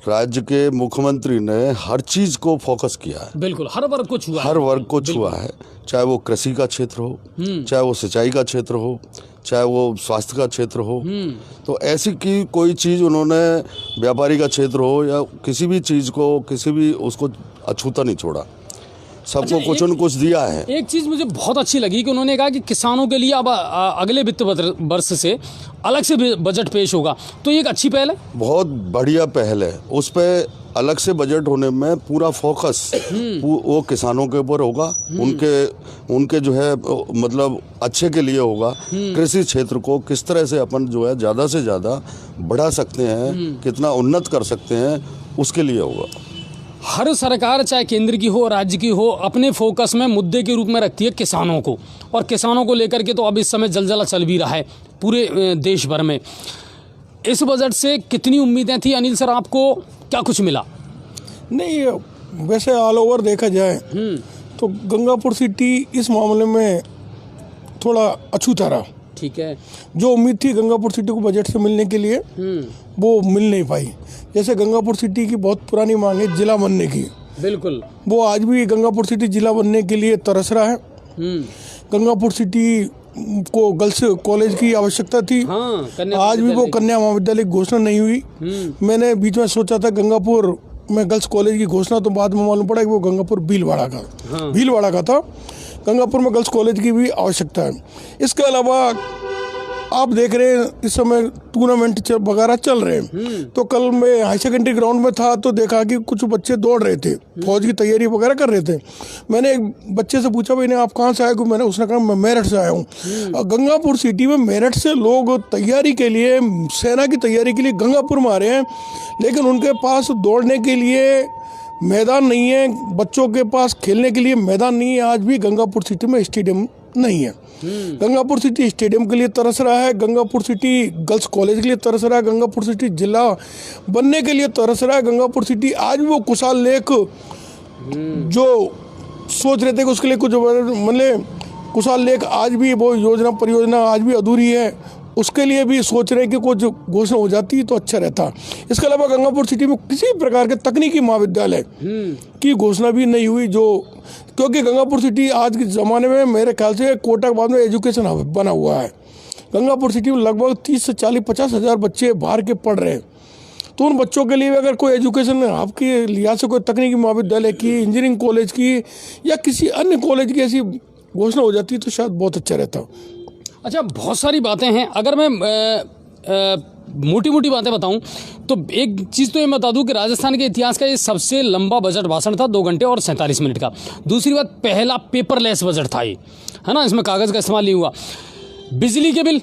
राज्य के मुख्यमंत्री ने हर चीज को फोकस किया है। बिल्कुल, हर वर्ग को छुआ, हर वर्ग को छुआ है, चाहे वो कृषि का क्षेत्र हो, चाहे वो सिंचाई का क्षेत्र हो, चाहे वो स्वास्थ्य का क्षेत्र हो। तो ऐसी की कोई चीज उन्होंने, व्यापारी का क्षेत्र हो या किसी भी चीज को, किसी भी उसको अछूता नहीं छोड़ा, सबको कुछ न कुछ दिया है। एक चीज़ मुझे बहुत अच्छी लगी कि उन्होंने कहा कि किसानों के लिए अब अगले वित्त वर्ष से अलग से बजट पेश होगा, तो ये एक अच्छी पहल है, बहुत बढ़िया पहल है। उस पर अलग से बजट होने में पूरा फोकस वो किसानों के ऊपर होगा, उनके जो है मतलब अच्छे के लिए होगा। कृषि क्षेत्र को किस तरह से अपन जो है ज़्यादा से ज़्यादा बढ़ा सकते हैं, कितना उन्नत कर सकते हैं, उसके लिए होगा। हर सरकार, चाहे केंद्र की हो राज्य की हो, अपने फोकस में मुद्दे के रूप में रखती है किसानों को, और किसानों को लेकर के तो अब इस समय जलजला चल भी रहा है पूरे देश भर में। इस बजट से कितनी उम्मीदें थी अनिल सर, आपको क्या कुछ मिला? नहीं, वैसे ऑल ओवर देखा जाए तो गंगापुर सिटी इस मामले में थोड़ा अछूता रहा। ठीक है। जो उम्मीद थी गंगापुर सिटी को बजट से मिलने के लिए वो मिल नहीं पाई। जैसे गंगापुर सिटी की बहुत पुरानी मांग है जिला बनने की, बिल्कुल, वो आज भी गंगापुर सिटी जिला बनने के लिए तरस रहा है। गंगापुर सिटी को गर्ल्स कॉलेज की आवश्यकता थी। हाँ, आज भी वो कन्या महाविद्यालय की घोषणा नहीं हुई। मैंने बीच में सोचा था गंगापुर में गर्ल्स कॉलेज की घोषणा, तो बाद में मालूम पड़ा कि वो गंगापुर भीलवाड़ा का था। गंगापुर में गर्ल्स कॉलेज की भी आवश्यकता है। इसके अलावा आप देख रहे हैं इस समय टूर्नामेंट वगैरह चल रहे हैं। तो कल मैं हाई सेकेंडरी ग्राउंड में था तो देखा कि कुछ बच्चे दौड़ रहे थे, फौज की तैयारी वगैरह कर रहे थे। मैंने एक बच्चे से पूछा, भाई आप कहाँ से आए? उसने कहा मैं मेरठ से आया हूँ। गंगापुर सिटी में मेरठ से लोग तैयारी के लिए, सेना की तैयारी के लिए गंगापुर में आ रहे हैं, लेकिन उनके पास दौड़ने के लिए मैदान नहीं है, बच्चों के पास खेलने के लिए मैदान नहीं है। आज भी गंगापुर सिटी में स्टेडियम नहीं है। गंगापुर सिटी स्टेडियम के लिए तरस रहा है, गंगापुर सिटी गर्ल्स कॉलेज के लिए तरस रहा है, गंगापुर सिटी जिला बनने के लिए तरस रहा है। गंगापुर सिटी आज भी वो कुशाल लेक जो सोच रहे थे कि उसके लिए कुछ मतलब कुशाल लेक, आज भी वो परियोजना आज भी अधूरी है, उसके लिए भी सोच रहे हैं कि कुछ घोषणा हो जाती तो अच्छा रहता। इसके अलावा गंगापुर सिटी में किसी प्रकार के तकनीकी महाविद्यालय की घोषणा भी नहीं हुई, क्योंकि गंगापुर सिटी आज के ज़माने में मेरे ख्याल से कोटा के बाद में एजुकेशन हब बना हुआ है। गंगापुर सिटी में लगभग 30 से 40-50 हज़ार बच्चे बाहर के पढ़ रहे हैं। तो उन बच्चों के लिए अगर कोई एजुकेशन आपके लिहाज से कोई तकनीकी महाविद्यालय की, इंजीनियरिंग कॉलेज की या किसी अन्य कॉलेज की ऐसी घोषणा हो जाती तो शायद बहुत अच्छा रहता। अच्छा, बहुत सारी बातें हैं। अगर मैं मोटी मोटी बातें बताऊं तो एक चीज़ तो ये बता दूं कि राजस्थान के इतिहास का ये सबसे लंबा बजट भाषण था, 2 घंटे और 47 मिनट का। दूसरी बात, पहला पेपरलेस बजट था ये, है ना, इसमें कागज़ का इस्तेमाल नहीं हुआ। बिजली के बिल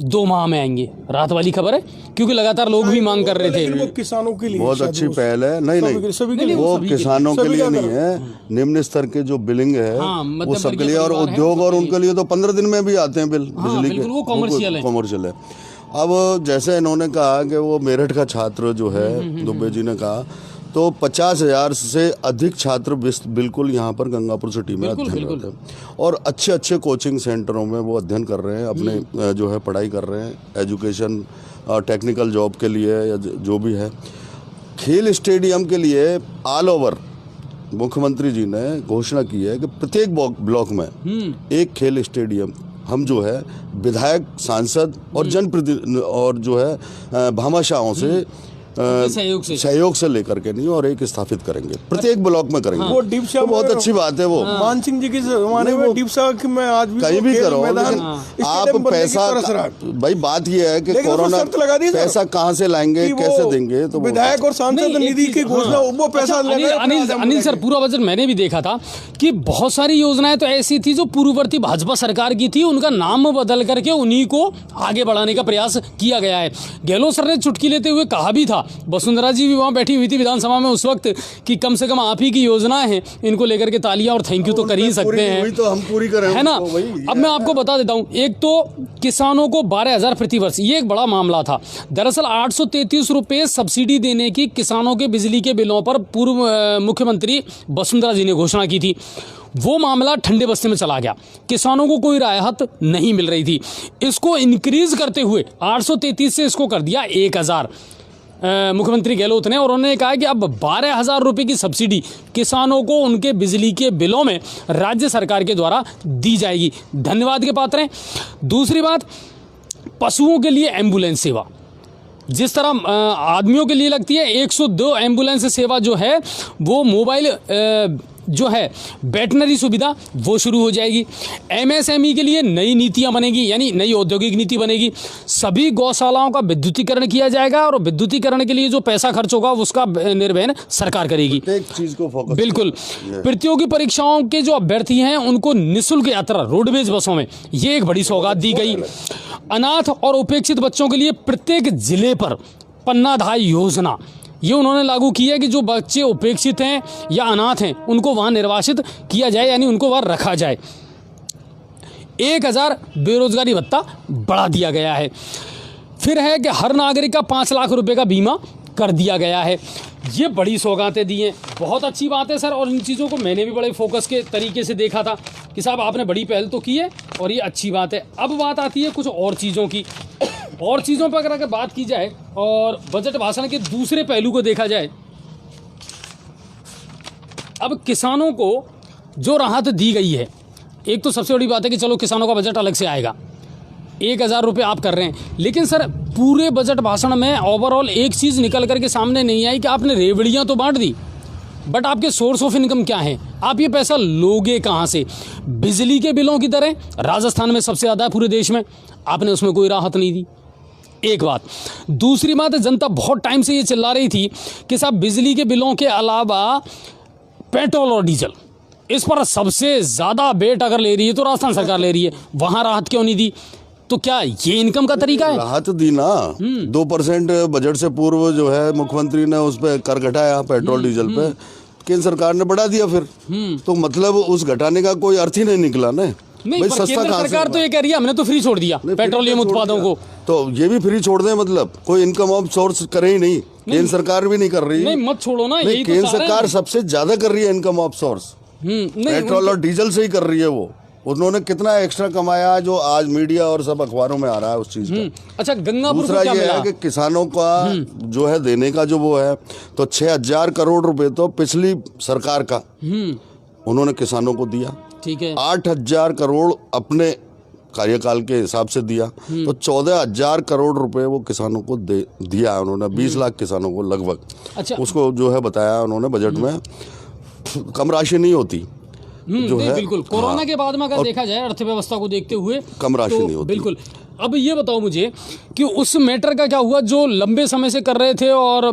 2 माह में आएंगे, रात वाली खबर है, क्योंकि लगातार लोग भी मांग कर रहे थे। वो किसानों के लिए बहुत अच्छी पहल है। नहीं सभी के लिए, वो किसानों के सभी लिए का नहीं है, निम्न स्तर के जो बिलिंग है हाँ, वो मध्यम सबके वर्गीय लिए, और परिवार है, उद्योग और उनके लिए तो 15 दिन में भी आते हैं बिल बिजली के। बिल्कुल, वो कॉमर्शियल है। कॉमर्शियल है। अब जैसे इन्होंने कहा कि वो मेरठ का छात्र जो है, दुबे जी ने कहा, तो 50,000 से अधिक छात्र बिल्कुल यहाँ पर गंगापुर सिटी में अध्ययन करते हैं, और अच्छे अच्छे कोचिंग सेंटरों में वो अध्ययन कर रहे हैं, अपने जो है पढ़ाई कर रहे हैं, एजुकेशन टेक्निकल जॉब के लिए या जो भी है। खेल स्टेडियम के लिए ऑल ओवर मुख्यमंत्री जी ने घोषणा की है कि प्रत्येक ब्लॉक में एक खेल स्टेडियम हम जो है विधायक, सांसद और जनप्रतिनिधि और जो है भामाशाहों से सहयोग से लेकर के नहीं, और एक स्थापित करेंगे, प्रत्येक ब्लॉक में करेंगे। वो डिप्सा तो बहुत अच्छी बात है। वो मान सिंह जी के जमाने में डिप्सा में आज भी कहीं भी करो, लेकिन आप पैसा, भाई बात ये है कि कोरोना पैसा कहाँ से लाएंगे, कैसे देंगे, तो विधायक और सांसद निधि की घोषणा, वो पैसा अनिल सर, पूरा बजट मैंने भी देखा था कि बहुत सारी योजनाएं तो ऐसी थी जो पूर्ववर्ती भाजपा सरकार की थी, उनका नाम बदल करके उन्हीं को आगे बढ़ाने का प्रयास किया गया है। गहलोत सर ने चुटकी लेते हुए कहा भी था, वसुंधरा जी भी वहाँ बैठी हुई थी विधानसभा में उस वक्त, कि कम से कम आप ही की योजनाएं हैं, इनको लेकर के तालियां और थैंक यू तो कर ही सकते हैं, तो हम पूरी करें, है ना। अब मैं आपको बता देता हूं, एक तो किसानों को 12,000 प्रति वर्ष, ये एक बड़ा मामला था। दरअसल 833 रुपये सब्सिडी देने की किसानों के बिजली के बिलों पर पूर्व मुख्यमंत्री वसुंधरा जी ने घोषणा की थी। वो मामला ठंडे बस्ते में चला गया, किसानों को कोई राहत नहीं मिल रही थी। इसको इंक्रीज करते हुए 833 से इसको कर दिया 1,000 मुख्यमंत्री गहलोत ने, और उन्होंने कहा कि अब 12,000 रुपये की सब्सिडी किसानों को उनके बिजली के बिलों में राज्य सरकार के द्वारा दी जाएगी। धन्यवाद के पात्र हैं। दूसरी बात, पशुओं के लिए एम्बुलेंस सेवा, जिस तरह आदमियों के लिए लगती है, 102 एम्बुलेंस सेवा जो है वो मोबाइल जो है वेटनरी सुविधा वो शुरू हो जाएगी। MSME के लिए नई नीतियां बनेगी, यानी नई औद्योगिक नीति बनेगी। सभी गौशालाओं का विद्युतीकरण किया जाएगा, और विद्युतीकरण के लिए जो पैसा खर्च होगा उसका निर्वहन सरकार करेगी। एक चीज को फोकस, बिल्कुल। प्रतियोगी परीक्षाओं के जो अभ्यर्थी हैं उनको निःशुल्क यात्रा रोडवेज बसों में, ये एक बड़ी सौगात दी गई। अनाथ और उपेक्षित बच्चों के लिए प्रत्येक जिले पर पन्नाधाय योजना, ये उन्होंने लागू की है कि जो बच्चे उपेक्षित हैं या अनाथ हैं उनको वहाँ निर्वासित किया जाए, यानी उनको वहाँ रखा जाए। 1,000 बेरोजगारी भत्ता बढ़ा दिया गया है। फिर है कि हर नागरिक का 5 लाख रुपए का बीमा कर दिया गया है। ये बड़ी सौगातें दी हैं, बहुत अच्छी बात है सर, और इन चीज़ों को मैंने भी बड़े फोकस के तरीके से देखा था कि साहब आपने बड़ी पहल तो की है और ये अच्छी बात है। अब बात आती है कुछ और चीज़ों की, और चीज़ों पर अगर बात की जाए और बजट भाषण के दूसरे पहलू को देखा जाए, अब किसानों को जो राहत दी गई है, एक तो सबसे बड़ी बात है कि चलो किसानों का बजट अलग से आएगा, 1,000 रुपये आप कर रहे हैं, लेकिन सर पूरे बजट भाषण में ओवरऑल एक चीज़ निकल करके सामने नहीं आई कि आपने रेवड़ियाँ तो बांट दी, बट आपके सोर्स ऑफ इनकम क्या है, आप ये पैसा लोगे कहाँ से। बिजली के बिलों की दरें राजस्थान में सबसे ज़्यादा है पूरे देश में, आपने उसमें कोई राहत नहीं दी, एक बात। दूसरी बात, जनता बहुत टाइम से ये चिल्ला रही थी कि साहब बिजली के बिलों के अलावा पेट्रोल और डीजल, इस पर सबसे ज़्यादा वेट अगर ले रही है तो राजस्थान सरकार ले रही है, वहाँ राहत क्यों नहीं दी। तो क्या ये इनकम का तरीका है? राहत दी ना, 2% बजट से पूर्व जो है मुख्यमंत्री ने उस पर कर घटाया पेट्रोल डीजल पे, केंद्र सरकार ने बढ़ा दिया फिर, तो मतलब उस घटाने का कोई अर्थ ही नहीं निकला ना। नहीं, पर केंद्र सरकार तो ये कह रही है हमने तो फ्री छोड़ दिया पेट्रोलियम उत्पादों को, तो ये भी फ्री छोड़ दें, मतलब कोई इनकम ऑफ सोर्स करे ही नहीं, केंद्र सरकार भी नहीं कर रही। नहीं मत छोड़ो ना, यही तो केंद्र सरकार सबसे ज्यादा कर रही है इनकम ऑफ सोर्स, पेट्रोल और डीजल से ही कर रही है। वो उन्होंने कितना एक्स्ट्रा कमाया जो आज मीडिया और सब अखबारों में आ रहा है उस चीज का। अच्छा, गंगापुर दूसरा ये है कि किसानों का जो है देने का जो वो है, तो 6,000 करोड़ रुपए तो पिछली सरकार का उन्होंने किसानों को दिया, ठीक है, 8,000 करोड़ अपने कार्यकाल के हिसाब से दिया, तो 14,000 करोड़ रुपए वो किसानों को दिया है उन्होंने, 20 लाख किसानों को लगभग। अच्छा, उसको जो है बताया उन्होंने बजट में, कम राशि नहीं होती, जो नहीं, है बिल्कुल कोरोना हाँ, के बाद में अगर देखा जाए अर्थव्यवस्था को देखते हुए कम राशि तो नहीं होती। बिल्कुल। अब ये बताओ मुझे कि उस मैटर का क्या हुआ जो लंबे समय से कर रहे थे, और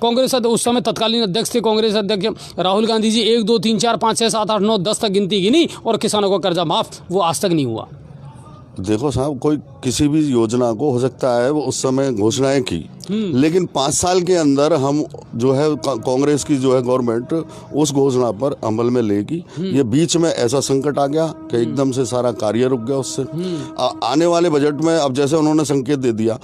कांग्रेस उस समय तत्कालीन अध्यक्ष थे कांग्रेस अध्यक्ष राहुल गांधी जी, 1 2 3 4 5 6 7 8 9 10 तक गिनती गिनी और किसानों का कर्जा माफ, वो आज तक नहीं हुआ। देखो साहब, कोई किसी भी योजना को हो सकता है वो उस समय घोषणाएं की, लेकिन 5 साल के अंदर हम जो है कांग्रेस की जो है गवर्नमेंट उस घोषणा पर अमल में लेगी। ये बीच में ऐसा संकट आ गया कि एकदम से सारा कार्य रुक गया। उससे आने वाले बजट में अब जैसे उन्होंने संकेत दे दिया,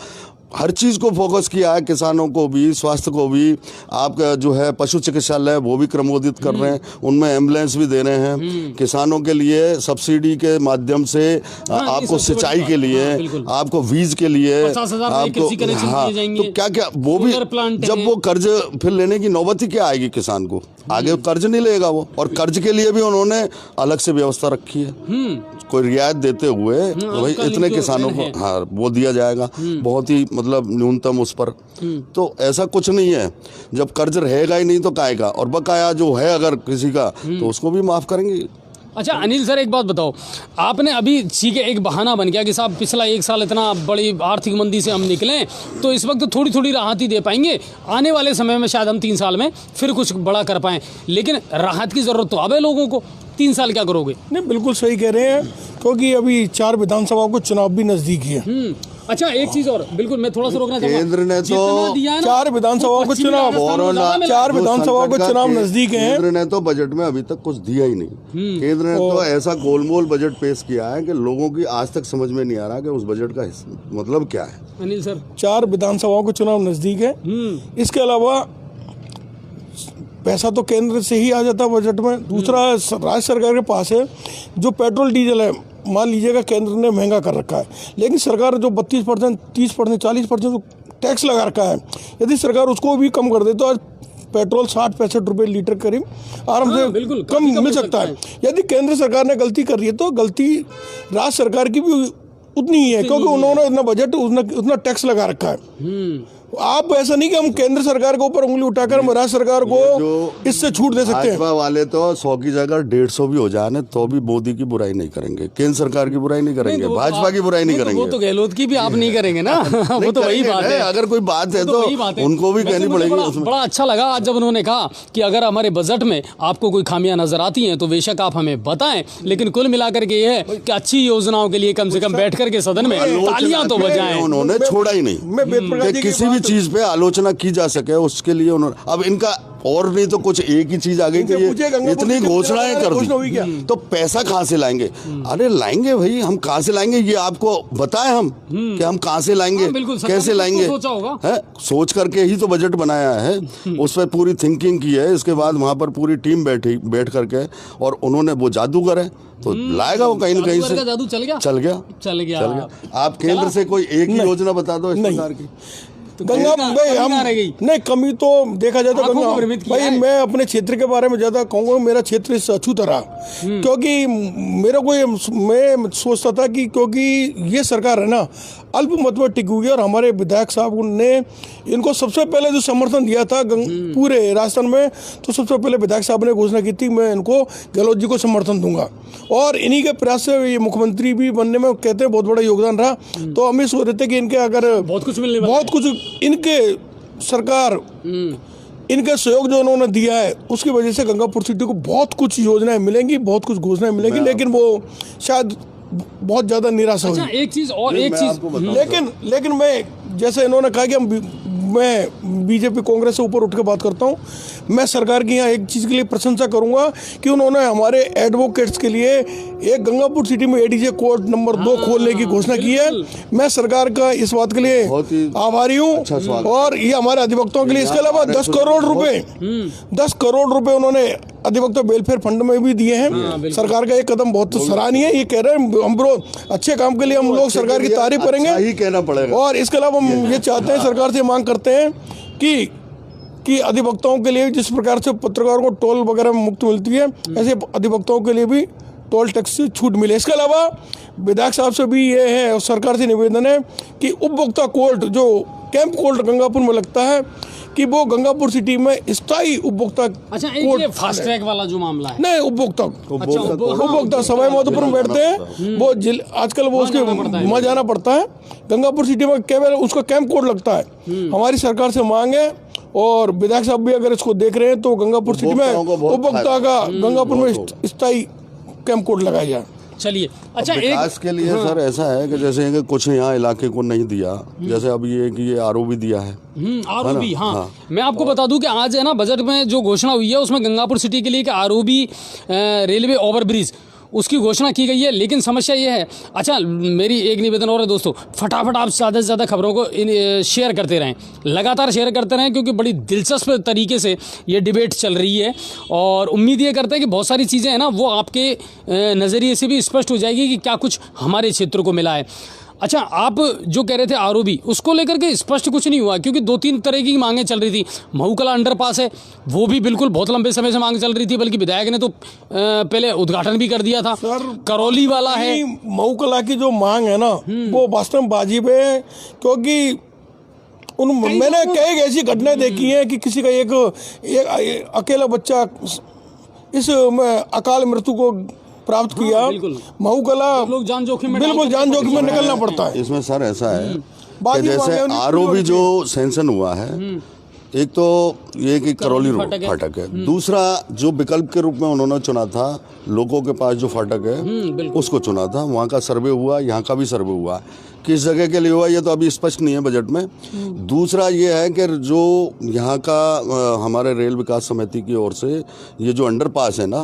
हर चीज़ को फोकस किया है, किसानों को भी, स्वास्थ्य को भी, आपका जो है पशु चिकित्सालय वो भी क्रमोदित कर रहे हैं, उनमें एम्बुलेंस भी दे रहे हैं, किसानों के लिए सब्सिडी के माध्यम से आपको सिंचाई के लिए, आपको बीज के लिए, 50,000 कृषि कनेक्शन दिए जाएंगे। तो क्या क्या वो भी, जब वो कर्ज फिर लेने की नौबत ही क्या आएगी किसान को, आगे कर्ज नहीं लेगा वो। और कर्ज के लिए भी उन्होंने अलग से व्यवस्था रखी है, कोई रियायत देते हुए भाई इतने किसानों को हाँ वो दिया जाएगा, बहुत ही मतलब न्यूनतम उस पर। तो ऐसा कुछ नहीं है, जब कर्ज रहेगा ही नहीं तो काएगा, और बकाया जो है अगर किसी का तो उसको भी माफ करेंगे। अच्छा अनिल सर, एक बात बताओ, आपने अभी ठीक है एक बहाना बन गया कि साहब पिछला 1 साल इतना बड़ी आर्थिक मंदी से हम निकले तो इस वक्त थोड़ी थोड़ी राहत ही दे पाएंगे, आने वाले समय में शायद हम 3 साल में फिर कुछ बड़ा कर पाएं, लेकिन राहत की ज़रूरत तो अब है लोगों को। 3 साल क्या करोगे? नहीं, बिल्कुल सही कह रहे हैं, क्योंकि अभी 4 विधानसभाओं को चुनाव भी नजदीक है। अच्छा एक चीज और, बिल्कुल मैं थोड़ा सा रोकना चाहूंगा, केंद्र ने तो 4 विधानसभाओं को चुनाव, 4 विधानसभाओं को चुनाव नजदीक हैं। केंद्र ने तो बजट में अभी तक कुछ दिया ही नहीं। केंद्र ने तो ऐसा गोलमोल बजट पेश किया है कि लोगों की आज तक समझ में नहीं आ रहा कि उस बजट का मतलब क्या है। अनिल सर, 4 विधानसभाओं को चुनाव नजदीक है, इसके अलावा पैसा तो केंद्र से ही आ जाता बजट में। दूसरा, राज्य सरकार के पास है जो पेट्रोल डीजल है, मान लीजिएगा केंद्र ने महंगा कर रखा है, लेकिन सरकार जो 32%, 30%, 40% टैक्स लगा रखा है, यदि सरकार उसको भी कम कर दे तो आज पेट्रोल 60-65 रुपये लीटर करीब आराम से कम मिल सकता है। यदि केंद्र सरकार ने गलती कर रही है तो गलती राज्य सरकार की भी उतनी ही है, क्योंकि उन्होंने उतना बजट उतना टैक्स लगा रखा है। आप ऐसा नहीं कि हम केंद्र सरकार के ऊपर उंगली उठाकर हम राज्य सरकार को इससे छूट दे सकते हैं। भाजपा वाले तो 100 की जगह 150 भी हो जाए तो भी मोदी की बुराई नहीं करेंगे, केंद्र सरकार की बुराई नहीं करेंगे, भाजपा की बुराई नहीं करेंगे। वो तो गहलोत की भी आप नहीं करेंगे ना। वो तो वही बात है, अगर कोई बात है तो उनको भी कहनी पड़ेगी। बड़ा अच्छा लगा आज जब उन्होंने कहा कि अगर हमारे बजट में आपको कोई खामियां नजर आती हैं तो बेशक आप हमें बताएं, लेकिन कुल मिलाकर के ये है कि अच्छी योजनाओं के लिए कम से कम बैठ करके सदन में तालियां तो बजाएं। उन्होंने छोड़ा ही नहीं, किसी भी चीज पे आलोचना की जा सके उसके लिए उन्होंने। अब इनका और नहीं तो कुछ एक ही चीज आ गई कि ये इतनी घोषणाएं कर दी, तो पैसा कहाँ से लाएंगे? अरे लाएंगे भाई, हम कहाँ से लाएंगे ये आपको बताएं हम कि हम कहाँ से लाएंगे, कैसे लाएंगे, है सोच करके ही तो बजट बनाया है, उस पर पूरी थिंकिंग की है। इसके बाद वहां पर पूरी टीम बैठ करके और उन्होंने वो जादूगर है तो लाएगा वो कहीं न कहीं से। जादू चल गया। आप केंद्र से कोई एक ही योजना बता दो इस प्रकार की। गंगा भाई हम नहीं, कमी तो देखा जाए तो गंगा भाई, मैं अपने क्षेत्र के बारे में ज़्यादा कहूँगा, मेरा क्षेत्र इससे अछूत रहा, क्योंकि मेरा मैं सोचता था कि क्योंकि ये सरकार है ना अल्पमत में टिकी हुई है, और हमारे विधायक साहब ने इनको सबसे पहले जो समर्थन दिया था पूरे राजस्थान में, तो सबसे पहले विधायक साहब ने घोषणा की थी मैं इनको गहलोत जी को समर्थन दूंगा, और इन्हीं के प्रयास से ये मुख्यमंत्री भी बनने में कहते हैं बहुत बड़ा योगदान रहा। तो हम ये सोच रहे थे कि इनके अगर बहुत कुछ इनके सरकार इनका सहयोग जो उन्होंने दिया है उसकी वजह से गंगापुर सिटी को बहुत कुछ योजनाएं मिलेंगी, बहुत कुछ घोषणाएं मिलेंगी, लेकिन वो शायद बहुत ज्यादा निराशा हुई। एक चीज लेकिन मैं जैसे इन्होंने कहा कि मैं बीजेपी कांग्रेस से ऊपर उठ के बात करता हूँ, मैं सरकार की यहाँ एक चीज़ के लिए प्रशंसा करूँगा कि उन्होंने हमारे एडवोकेट्स के लिए एक गंगापुर सिटी में एडीजे कोर्ट नंबर 2 खोलने की घोषणा की है। मैं सरकार का इस बात के लिए आभारी हूँ, और ये हमारे अधिवक्ताओं के लिए। इसके अलावा 10 करोड़ रुपए उन्होंने अधिवक्ता वेलफेयर फंड में भी दिए हैं। सरकार का एक कदम बहुत सराहनीय है। ये कह रहे हैं हम अच्छे काम के लिए हम लोग सरकार की तारीफ करेंगे, ही कहना पड़ेगा। और इसके अलावा हम ये चाहते हैं, सरकार से मांग करते हैं कि अधिवक्ताओं के लिए जिस प्रकार से पत्रकारों को टोल वगैरह में मुक्त मिलती है, ऐसे अधिवक्ताओं के लिए भी टोल टैक्स से छूट मिले। इसके अलावा विधायक साहब से भी ये है और सरकार से निवेदन है कि उपभोक्ता कोर्ट जो कैंप कोर्ट गंगापुर में लगता है, कि वो गंगापुर सिटी में स्थायी उपभोक्ता अच्छा, एक ये फास्ट ट्रैक वाला जो मामला है, नहीं उपभोक्ता उपभोक्ता सवाई माधोपुर में बैठते हैं वो आजकल वो उसके वहाँ जाना पड़ता है। गंगापुर सिटी में केवल उसका कैंप कोड लगता है। हमारी सरकार से मांग है और विधायक साहब भी अगर इसको देख रहे हैं तो गंगापुर सिटी में उपभोक्ता का गंगापुर में स्थायी कैंप कोड लगाया जाए। चलिए अच्छा, विकास के लिए सर ऐसा है कि जैसे कि कुछ यहाँ इलाके को नहीं दिया, जैसे अब ये कि ये आरओबी दिया है, आरओबी। हाँ, मैं आपको बता दूं कि आज है ना बजट में जो घोषणा हुई है उसमें गंगापुर सिटी के लिए कि आरओबी रेलवे ओवरब्रिज उसकी घोषणा की गई है। लेकिन समस्या ये है, अच्छा मेरी एक निवेदन और है दोस्तों, फटाफट आप ज़्यादा से ज़्यादा खबरों को शेयर करते रहें, लगातार शेयर करते रहें, क्योंकि बड़ी दिलचस्प तरीके से ये डिबेट चल रही है और उम्मीद ये करते हैं कि बहुत सारी चीज़ें हैं ना वो आपके नज़रिए से भी स्पष्ट हो जाएगी कि क्या कुछ हमारे क्षेत्र को मिला है। अच्छा, आप जो कह रहे थे आरओबी, उसको लेकर के स्पष्ट कुछ नहीं हुआ, क्योंकि 2-3 तरह की मांगें चल रही थी। महूकला अंडरपास है, वो भी बिल्कुल बहुत लंबे समय से मांग चल रही थी, बल्कि विधायक ने तो पहले उद्घाटन भी कर दिया था। करौली वाला है, महूकला की जो मांग है ना वो वास्तव में वाजिब है, क्योंकि मैंने कई ऐसी घटनाएं देखी हैं कि किसी का एक अकेला बच्चा इस अकाल मृत्यु को प्राप्त किया। महूकला लोग जान जोखिम में, बिल्कुल जान जोखिम में निकलना पड़ता है। इसमें सर ऐसा है कि जैसे आरओबी जो सैंक्शन हुआ है, एक तो ये कि करौली फाटक है, दूसरा जो विकल्प के रूप में उन्होंने चुना था लोगों के पास जो फाटक है उसको चुना था, वहाँ का सर्वे हुआ, यहाँ का भी सर्वे हुआ, किस जगह के लिए हुआ ये तो अभी स्पष्ट नहीं है बजट में। दूसरा ये है कि जो यहाँ का हमारे रेल विकास समिति की ओर से ये जो अंडरपास है ना,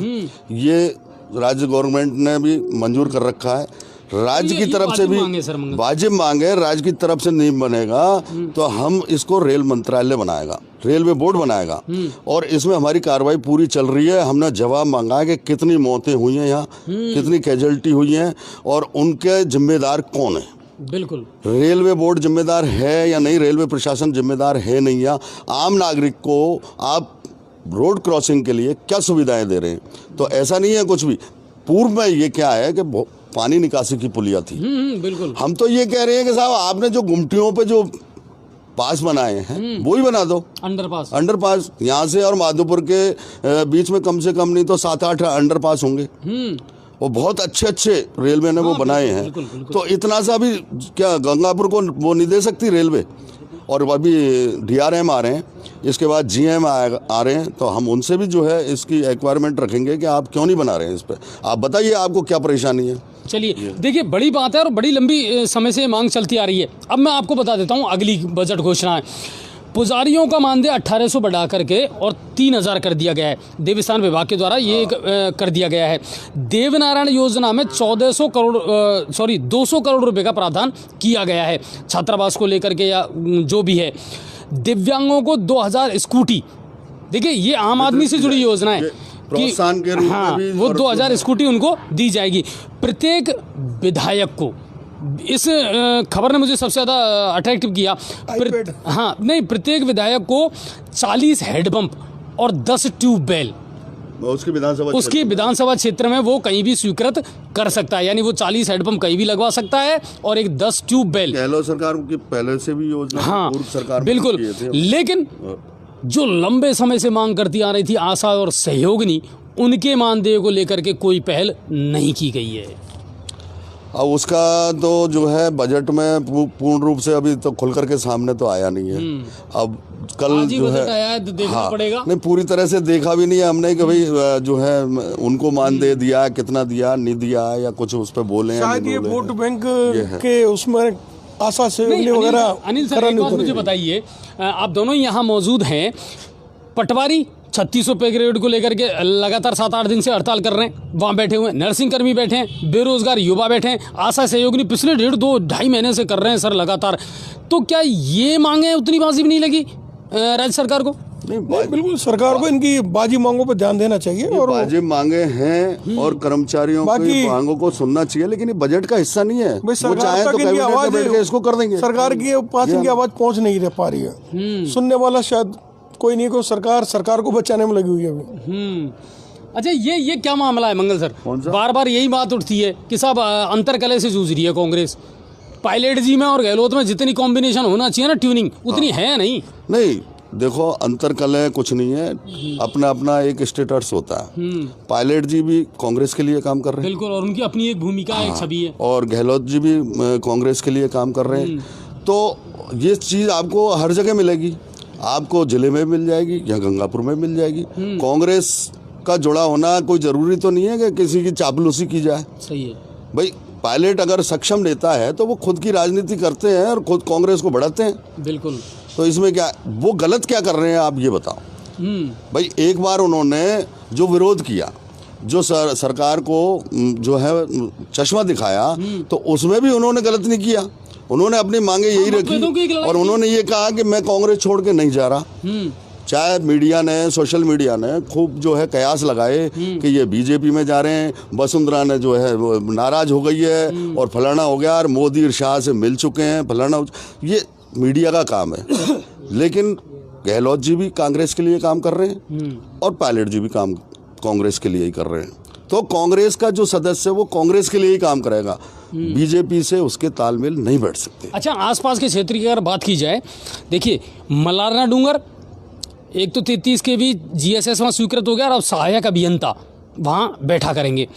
ये राज्य गवर्नमेंट ने भी मंजूर कर रखा है, राज्य की तरफ से भी वाजिब मांग है, राज्य की तरफ से नहीं बनेगा तो हम इसको रेल मंत्रालय बनाएगा, रेलवे बोर्ड बनाएगा और इसमें हमारी कार्रवाई पूरी चल रही है। हमने जवाब मांगा है कि कितनी मौतें हुई हैं यहाँ, कितनी कैजुअल्टी हुई हैं और उनके जिम्मेदार कौन है। बिल्कुल, रेलवे बोर्ड जिम्मेदार है या नहीं, रेलवे प्रशासन जिम्मेदार है नहीं, या आम नागरिक को आप रोड क्रॉसिंग के लिए क्या सुविधाएं दे रहे हैं। तो ऐसा नहीं है कुछ भी। पूर्व में ये क्या है कि पानी निकासी की पुलिया थी, बिल्कुल। हम तो ये कह रहे हैं कि साहब आपने जो गुमटियों पे जो पास बनाए हैं वो ही बना दो, अंडरपास यहाँ से और माधोपुर के बीच में कम से कम नहीं तो 7-8 अंडरपास होंगे, वो बहुत अच्छे रेलवे ने वो बनाए हैं। बिल्कुल। तो इतना सा भी क्या गंगापुर को वो नहीं दे सकती रेलवे? और अभी DRM आ रहे हैं, इसके बाद GM आ रहे हैं, तो हम उनसे भी जो है इसकी एक्वायरमेंट रखेंगे कि आप क्यों नहीं बना रहे हैं इस पर, आप बताइए आपको क्या परेशानी है। चलिए देखिए, बड़ी बात है और बड़ी लंबी समय से मांग चलती आ रही है। अब मैं आपको बता देता हूँ अगली बजट घोषणा है। पुजारियों का मानदेय 1800 बढ़ा करके और 3000 कर दिया गया है, देवस्थान विभाग के द्वारा ये कर दिया गया है। देवनारायण योजना में 200 करोड़ रुपए का प्रावधान किया गया है छात्रावास को लेकर के या जो भी है। दिव्यांगों को 2000 स्कूटी, देखिए ये आम आदमी से जुड़ी योजना है प्रोत्साहन के रूप में भी, वो 2000 स्कूटी उनको दी जाएगी। प्रत्येक विधायक को, इस खबर ने मुझे सबसे ज़्यादा अट्रैक्टिव किया। हाँ नहीं, प्रत्येक विधायक को 40 हैंडपंप और 10 ट्यूबवेल उसकी विधानसभा क्षेत्र में वो कहीं भी स्वीकृत कर सकता है, यानी वो 40 हैंडपंप कहीं भी लगवा सकता है और एक 10 ट्यूबवेल। गहलोत सरकार की पहले से भी योजना, हाँ पूर्व सरकार बिल्कुल। लेकिन जो लंबे समय से मांग करती आ रही थी आशा और सहयोगिनी, उनके मानदेय को लेकर के कोई पहल नहीं की गई है। अब उसका तो जो है बजट में पूर्ण रूप से अभी तो खुल करके सामने तो आया नहीं है। अब कल जो है आया है तो देखना पड़ेगा। नहीं, पूरी तरह से देखा भी नहीं है हमने कि भाई जो है उनको मानदेय दिया, कितना दिया, नहीं दिया, या कुछ उस पर बोले हैं। शायद ये वोट बैंक के उसमें आशा से वगैरह। अनिल सर, एक बात मुझे बताइए, आप दोनों ही यहाँ मौजूद हैं, पटवारी 3600 पे ग्रेड को लेकर के लगातार 7-8 दिन से हड़ताल कर रहे हैं, वहाँ बैठे हुए हैं, नर्सिंग कर्मी बैठे हैं, बेरोजगार युवा बैठे हैं, आशा सहयोगिनी पिछले 1.5-2.5 महीने से कर रहे हैं सर लगातार। तो क्या ये मांगे उतनी वाजिब नहीं लगी राज्य सरकार को? नहीं, बिल्कुल सरकार को इनकी बाजी मांगों पर ध्यान देना चाहिए और बाजी मांगे हैं और कर्मचारियों की मांगों को सुनना चाहिए, लेकिन ये बजट का हिस्सा नहीं है। वो चाहे तो कैबिनेट में बैठ के इसको कर देंगे। सरकार की पास इनकी आवाज पहुंच नहीं रह पा रही है, सुनने वाला शायद कोई नहीं, को सरकार को बचाने में लगी हुई है अभी। अच्छा, ये क्या मामला है मंगल सर? बार बार यही बात उठती है कि साहब अंतरकलह से जूझ रही है कांग्रेस। पायलट जी में और गहलोत में जितनी कॉम्बिनेशन होना चाहिए ना, ट्यूनिंग, उतनी है नहीं। देखो अंतरकलह कुछ नहीं है, अपना अपना एक स्टेटस होता है। पायलट जी भी कांग्रेस के लिए काम कर रहे हैं, बिल्कुल, और उनकी अपनी एक भूमिका एक छवि है। और गहलोत जी भी कांग्रेस के लिए काम कर रहे हैं। तो ये चीज़ आपको हर जगह मिलेगी, आपको जिले में मिल जाएगी या गंगापुर में मिल जाएगी। कांग्रेस का जुड़ा होना कोई ज़रूरी तो नहीं है कि किसी की चापलूसी की जाए। सही है भाई पायलट अगर सक्षम नेता है तो वो खुद की राजनीति करते हैं और खुद कांग्रेस को बढ़ाते हैं। बिल्कुल। तो इसमें क्या, वो गलत क्या कर रहे हैं आप ये बताओ। भाई एक बार उन्होंने जो विरोध किया, जो सरकार को जो है चश्मा दिखाया, तो उसमें भी उन्होंने गलत नहीं किया। उन्होंने अपनी मांगे यही रखी और उन्होंने ये कहा कि मैं कांग्रेस छोड़ के नहीं जा रहा। चाहे मीडिया ने, सोशल मीडिया ने खूब जो है कयास लगाए कि ये बीजेपी में जा रहे हैं, वसुंधरा ने जो है वो नाराज हो गई है और फलाना हो गया, और मोदी और शाह से मिल चुके हैं, फलाना। ये मीडिया का काम है। लेकिन गहलोत जी भी कांग्रेस के लिए काम कर रहे हैं और पायलट जी भी काम कांग्रेस के लिए ही कर रहे हैं। तो कांग्रेस का जो सदस्य है वो कांग्रेस के लिए ही काम करेगा, बीजेपी से उसके तालमेल नहीं बैठ सकते। अच्छा, आसपास के क्षेत्र की अगर बात की जाए, देखिए मलारना डूंगर एक तो 33 के भी GSS वहाँ स्वीकृत हो गया और अब सहायक अभियंता वहाँ बैठा करेंगे।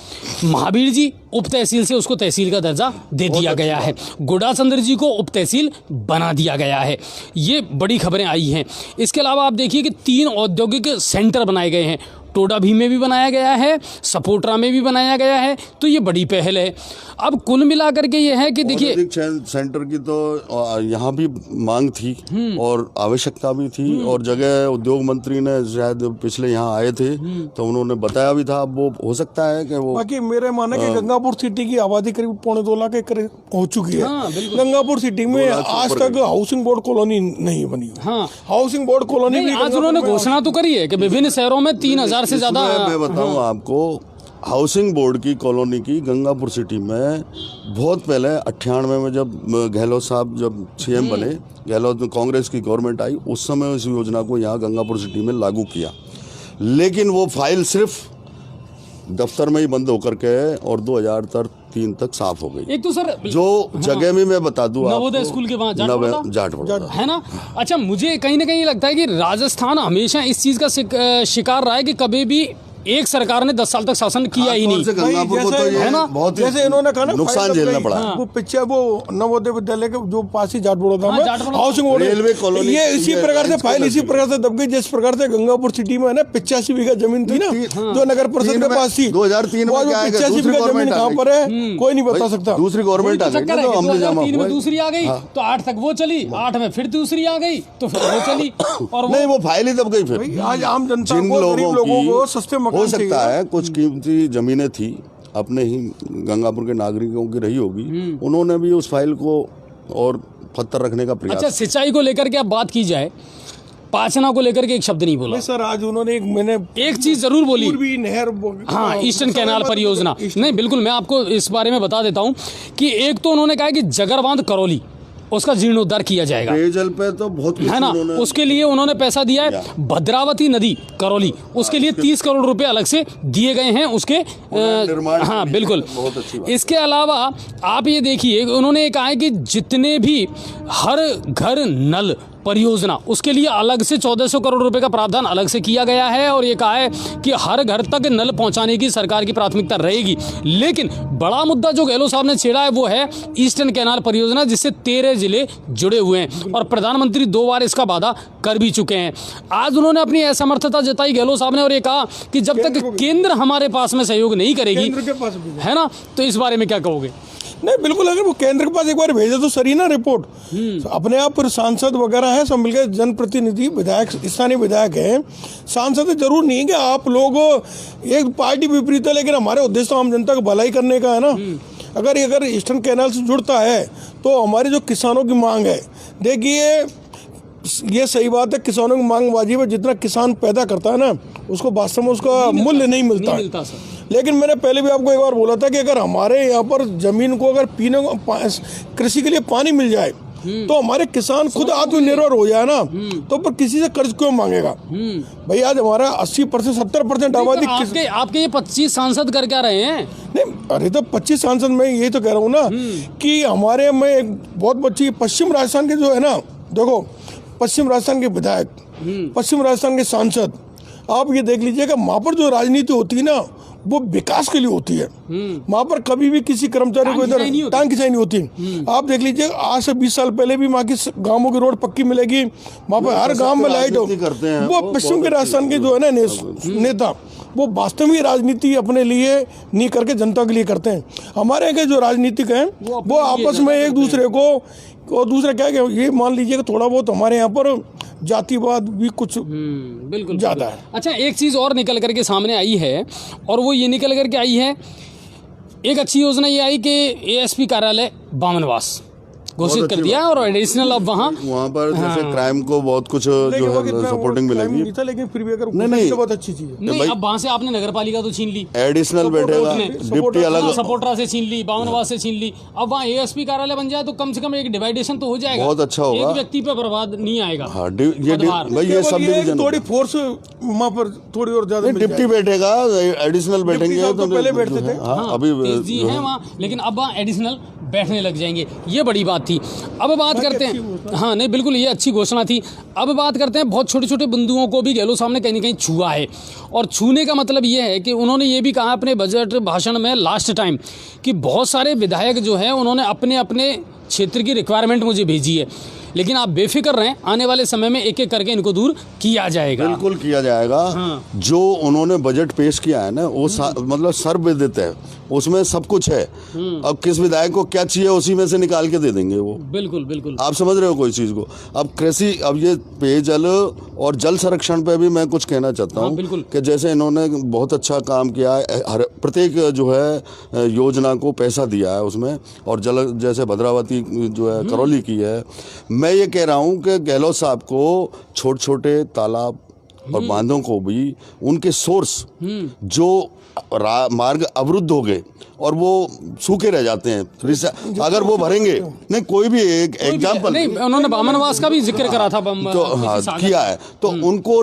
महावीर जी उप तहसील से उसको तहसील का दर्जा दे दिया गया है। गुडाचंद्र जी को उप तहसील बना दिया गया है। ये बड़ी खबरें आई हैं। इसके अलावा आप देखिए कि 3 औद्योगिक सेंटर बनाए गए हैं। टोडा भी में भी बनाया गया है, सपोट्रा में भी बनाया गया है। तो ये बड़ी पहल है। अब कुल मिलाकर के ये है कि देखिए सेंटर की तो यहाँ भी मांग थी और आवश्यकता भी थी, और जगह उद्योग मंत्री ने शायद पिछले यहाँ आए थे तो उन्होंने बताया भी था। अब वो हो सकता है कि वो, बाकी मेरे माने कि गंगापुर सिटी की आबादी करीब 2.25 लाख के करीब हो चुकी है। गंगापुर सिटी में आज तक हाउसिंग बोर्ड कॉलोनी नहीं बनी। हाउसिंग बोर्ड कॉलोनी भी आज उन्होंने घोषणा तो करी है कि विभिन्न शहरों में 3000 से ज्यादा। मैं बताऊं आपको, हाउसिंग बोर्ड की कॉलोनी की गंगापुर सिटी में बहुत पहले 98 में जब गहलोत साहब जब CM बने, गहलोत में कांग्रेस की गवर्नमेंट आई, उस समय इस योजना को यहाँ गंगापुर सिटी में लागू किया। लेकिन वो फाइल सिर्फ दफ्तर में ही बंद होकर के और 2003 तक साफ हो गई। एक तो सर जो जगह में मैं बता दूं, नवोदय स्कूल के वहाँ जाट है ना। अच्छा, मुझे कहीं ना कहीं लगता है कि राजस्थान हमेशा इस चीज का शिकार रहा है कि कभी भी एक सरकार ने 10 साल तक शासन किया ही नहीं। गंगापुर को तो ये है ना, बहुत जैसे इन्होंने कहा ना नुकसान झेलना पड़ा। वो पीछे वो नवोदय विद्यालय के जो पास ही जाट बड़ौदा में हाउसिंग बोर्ड, रेलवे कॉलोनी, ये इसी प्रकार से फाइल इसी प्रकार से दब गई जिस प्रकार से गंगापुर सिटी में है ना 85 बीघा जमीन थी ना, जो नगर परिषद के पास थी। 2003 में क्या है, 85 बीघा जमीन कहाँ पर है कोई नहीं बता सकता। दूसरी गवर्नमेंट आ गई तो हमने जमा 2003 में दूसरी आ गई तो 8 तक वो चली, 8 में फिर दूसरी आ गई तो फिर वो चली, और नहीं वो फाइल ही दब गई। फिर आज आम जनता जिन को, गरीब लोगों को सस्ते हो मकान सकता है कुछ कीमती जमीनें थी अपने ही गंगापुर के नागरिकों की रही होगी, उन्होंने भी उस फाइल को और पत्थर रखने का प्रयास। अच्छा, सिंचाई को लेकर के अब बात की जाए, पाचना को लेकर के एक शब्द नहीं बोला। सर आज उन्होंने मैंने एक चीज जरूर बोली, पूर्वी नहर, हाँ, ईस्टर्न कैनाल परियोजना। नहीं, बिल्कुल, मैं आपको इस बारे में बता देता हूं कि एक तो उन्होंने कहा कि जगरबांध करौली उसका जीर्णोद्धार किया जाएगा। पेयजल पे तो बहुत है ना, उसके लिए उन्होंने पैसा दिया है। भद्रावती नदी करौली, उसके लिए 30 करोड़ रुपए अलग से दिए गए हैं उसके हाँ बिल्कुल। इसके अलावा आप ये देखिए, उन्होंने कहा है कि जितने भी हर घर नल परियोजना उसके लिए अलग से 1400 करोड़ रुपए का प्रावधान अलग से किया गया है, और ये कहा है कि हर घर तक नल पहुंचाने की सरकार की प्राथमिकता रहेगी। लेकिन बड़ा मुद्दा जो गहलोत साहब ने छेड़ा है वो है ईस्टर्न कैनाल परियोजना, जिससे 13 जिले जुड़े हुए हैं और प्रधानमंत्री 2 बार इसका वादा कर भी चुके हैं। आज उन्होंने अपनी असमर्थता जताई गहलोत साहब ने, और ये कहा कि जब तक केंद्र हमारे पास में सहयोग नहीं करेगी, है ना, तो इस बारे में क्या कहोगे? नहीं बिल्कुल, अगर वो केंद्र के पास एक बार भेजे तो सही ना रिपोर्ट। अपने आप पर सांसद वगैरह है, सब मिलकर जनप्रतिनिधि विधायक, स्थानीय विधायक हैं, सांसद जरूर नहीं है कि आप लोग एक पार्टी विपरीत है, लेकिन हमारे उद्देश्य तो आम जनता को भलाई करने का है ना। अगर ईस्टर्न कैनाल से जुड़ता है तो हमारी जो किसानों की मांग है, देखिए ये सही बात है, किसानों की मांग वाजिब है। जितना किसान पैदा करता है ना उसको वास्तव में उसका मूल्य नहीं मिलता है। लेकिन मैंने पहले भी आपको एक बार बोला था कि अगर हमारे यहाँ पर जमीन को अगर पीने को कृषि के लिए पानी मिल जाए तो हमारे किसान खुद आत्मनिर्भर हो जाए ना, तो पर किसी से कर्ज क्यों मांगेगा भाई। आज हमारा 80% 70% आबादी आपके ये 25 सांसद कर क्या रहे हैं? नहीं, अरे तो 25 सांसद मैं यही तो कह रहा हूँ ना कि हमारे में एक बहुत बच्ची पश्चिम राजस्थान के जो है ना, देखो पश्चिम राजस्थान के विधायक पश्चिम राजस्थान के सांसद, आप ये देख लीजिएगा वहाँ पर जो राजनीति होती है ना वो विकास के लिए होती है। वहाँ पर कभी भी किसी कर्मचारी को इधर टांग खिंचाई नहीं होती। आप देख लीजिए आज से 20 साल पहले भी वहाँ की गांवों की रोड पक्की मिलेगी, वहाँ पर हर गांव में लाइट हो। वो पश्चिम के राजस्थान के जो है ना नेता वो वास्तव में राजनीति अपने लिए नहीं करके जनता के लिए करते हैं। हमारे यहाँ के जो राजनीतिक हैं वो आपस में एक दूसरे को, और दूसरा क्या है, ये मान लीजिए कि थोड़ा बहुत हमारे यहाँ पर जातिवाद भी कुछ बिल्कुल ज़्यादा है। अच्छा, एक चीज़ और निकल करके सामने आई है, और वो ये निकल करके आई है, एक अच्छी योजना ये आई कि एएसपी कार्यालय बामनवास घोषित कर दिया, और एडिशनल अब वहाँ पर जैसे क्राइम को बहुत कुछ जो है सपोर्टिंग मिलेगी। नहीं था, लेकिन फिर भी अगर नहीं तो बहुत अच्छी चीज है। नहीं, अब वहाँ से आपने नगर पालिका तो छीन ली, एडिशनल बैठेगा, डिप्टी अलग, सपोर्टरा से छीन ली, बामनवास से छीन ली, अब वहाँ एएसपी कार्यालय बन जाए तो कम से कम एक डिवाइडेशन तो हो जाएगा, बहुत अच्छा होगा, एक व्यक्ति पे बर्बाद नहीं आएगा। हाँ, ये सब डिवीजन थोड़ी फोर्स वहाँ पर थोड़ी और ज्यादा डिप्टी बैठेगा, एडिशनल बैठेंगे तो पहले बैठते थे, अभी जी है वहाँ, लेकिन अब वहाँ एडिशनल बैठने लग जाएंगे। ये बड़ी बात थी। अब बात करते हैं, हाँ नहीं बिल्कुल ये अच्छी घोषणा थी। अब बात करते हैं, बहुत छोटे छोटे बिंदुओं को भी गहलोत साहब ने कहीं ना कहीं छुआ है, और छूने का मतलब ये है कि उन्होंने ये भी कहा अपने बजट भाषण में लास्ट टाइम कि बहुत सारे विधायक जो हैं उन्होंने अपने अपने क्षेत्र की रिक्वायरमेंट मुझे भेजी है, लेकिन आप बेफिक्र रहें, आने वाले समय में एक एक करके इनको दूर किया जाएगा। बिल्कुल किया जाएगा। हाँ। जो उन्होंने बजट पेश किया है ना वो मतलब सर्वविदित है, उसमें सब कुछ है। अब किस विधायक को क्या चाहिए उसी में से निकाल के दे देंगे वो। बिल्कुल बिल्कुल, आप समझ रहे हो कोई चीज को। अब कृषि, अब ये पेयजल और जल संरक्षण पे भी मैं कुछ कहना चाहता हूँ कि जैसे इन्होंने बहुत अच्छा काम किया है, हर प्रत्येक जो है योजना को पैसा दिया है उसमें, और जल जैसे भद्रावती जो है करौली की है। मैं ये कह रहा हूँ कि गहलोत साहब को छोटे छोटे तालाब और बांधों को भी उनके सोर्स जो मार्ग अवरुद्ध हो गए और वो सूखे रह जाते हैं, अगर वो भरेंगे, नहीं कोई भी एक एग्जाम्पल, नहीं उन्होंने बामनवास का भी जिक्र करा था तो हाँ किया है, तो उनको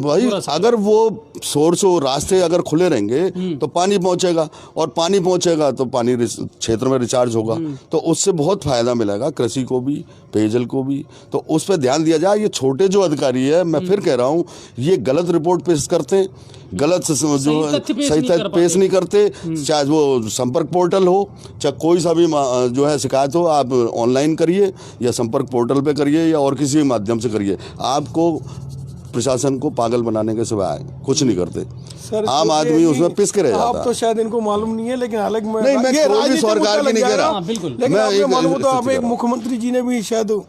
भाई अगर वो सोर्स हो, रास्ते अगर खुले रहेंगे तो पानी पहुंचेगा, और पानी पहुंचेगा तो पानी क्षेत्र में रिचार्ज होगा, तो उससे बहुत फायदा मिलेगा कृषि को भी, पेयजल को भी। तो उस पर ध्यान दिया जाए। ये छोटे जो अधिकारी है, मैं फिर कह रहा हूँ, ये गलत रिपोर्ट पेश करते हैं, गलत जो सही तथ्य पेश नहीं करते। चाहे वो संपर्क पोर्टल हो, चाहे कोई सा भी जो है शिकायत हो, आप ऑनलाइन करिए या संपर्क पोर्टल पे करिए या और किसी माध्यम से करिए। आपको प्रशासन को पागल बनाने के सिवाय कुछ नहीं करते। आम आदमी उसमें पिस के रह जाता है। आप तो शायद इनको मालूम नहीं है, लेकिन हालांकि मैं सरकार की नहीं कह रहा, लेकिन आपको मालूम हो तो आप एक मुख्यमंत्री जी ने भी शायद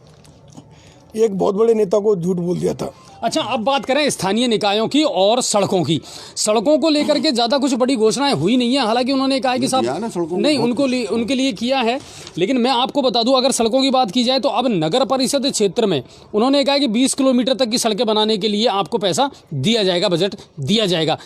एक बहुत बड़े नेता को झूठ बोल दिया था। अच्छा, अब बात करें स्थानीय निकायों की और सड़कों की। सड़कों को लेकर के ज़्यादा कुछ बड़ी घोषणाएं हुई नहीं है, हालांकि उन्होंने कहा कि साहब नहीं उनके लिए किया है, लेकिन मैं आपको बता दूं, अगर सड़कों की बात की जाए तो अब नगर परिषद क्षेत्र में उन्होंने कहा कि 20 किलोमीटर तक की सड़कें बनाने के लिए आपको पैसा दिया जाएगा, बजट दिया जाएगा।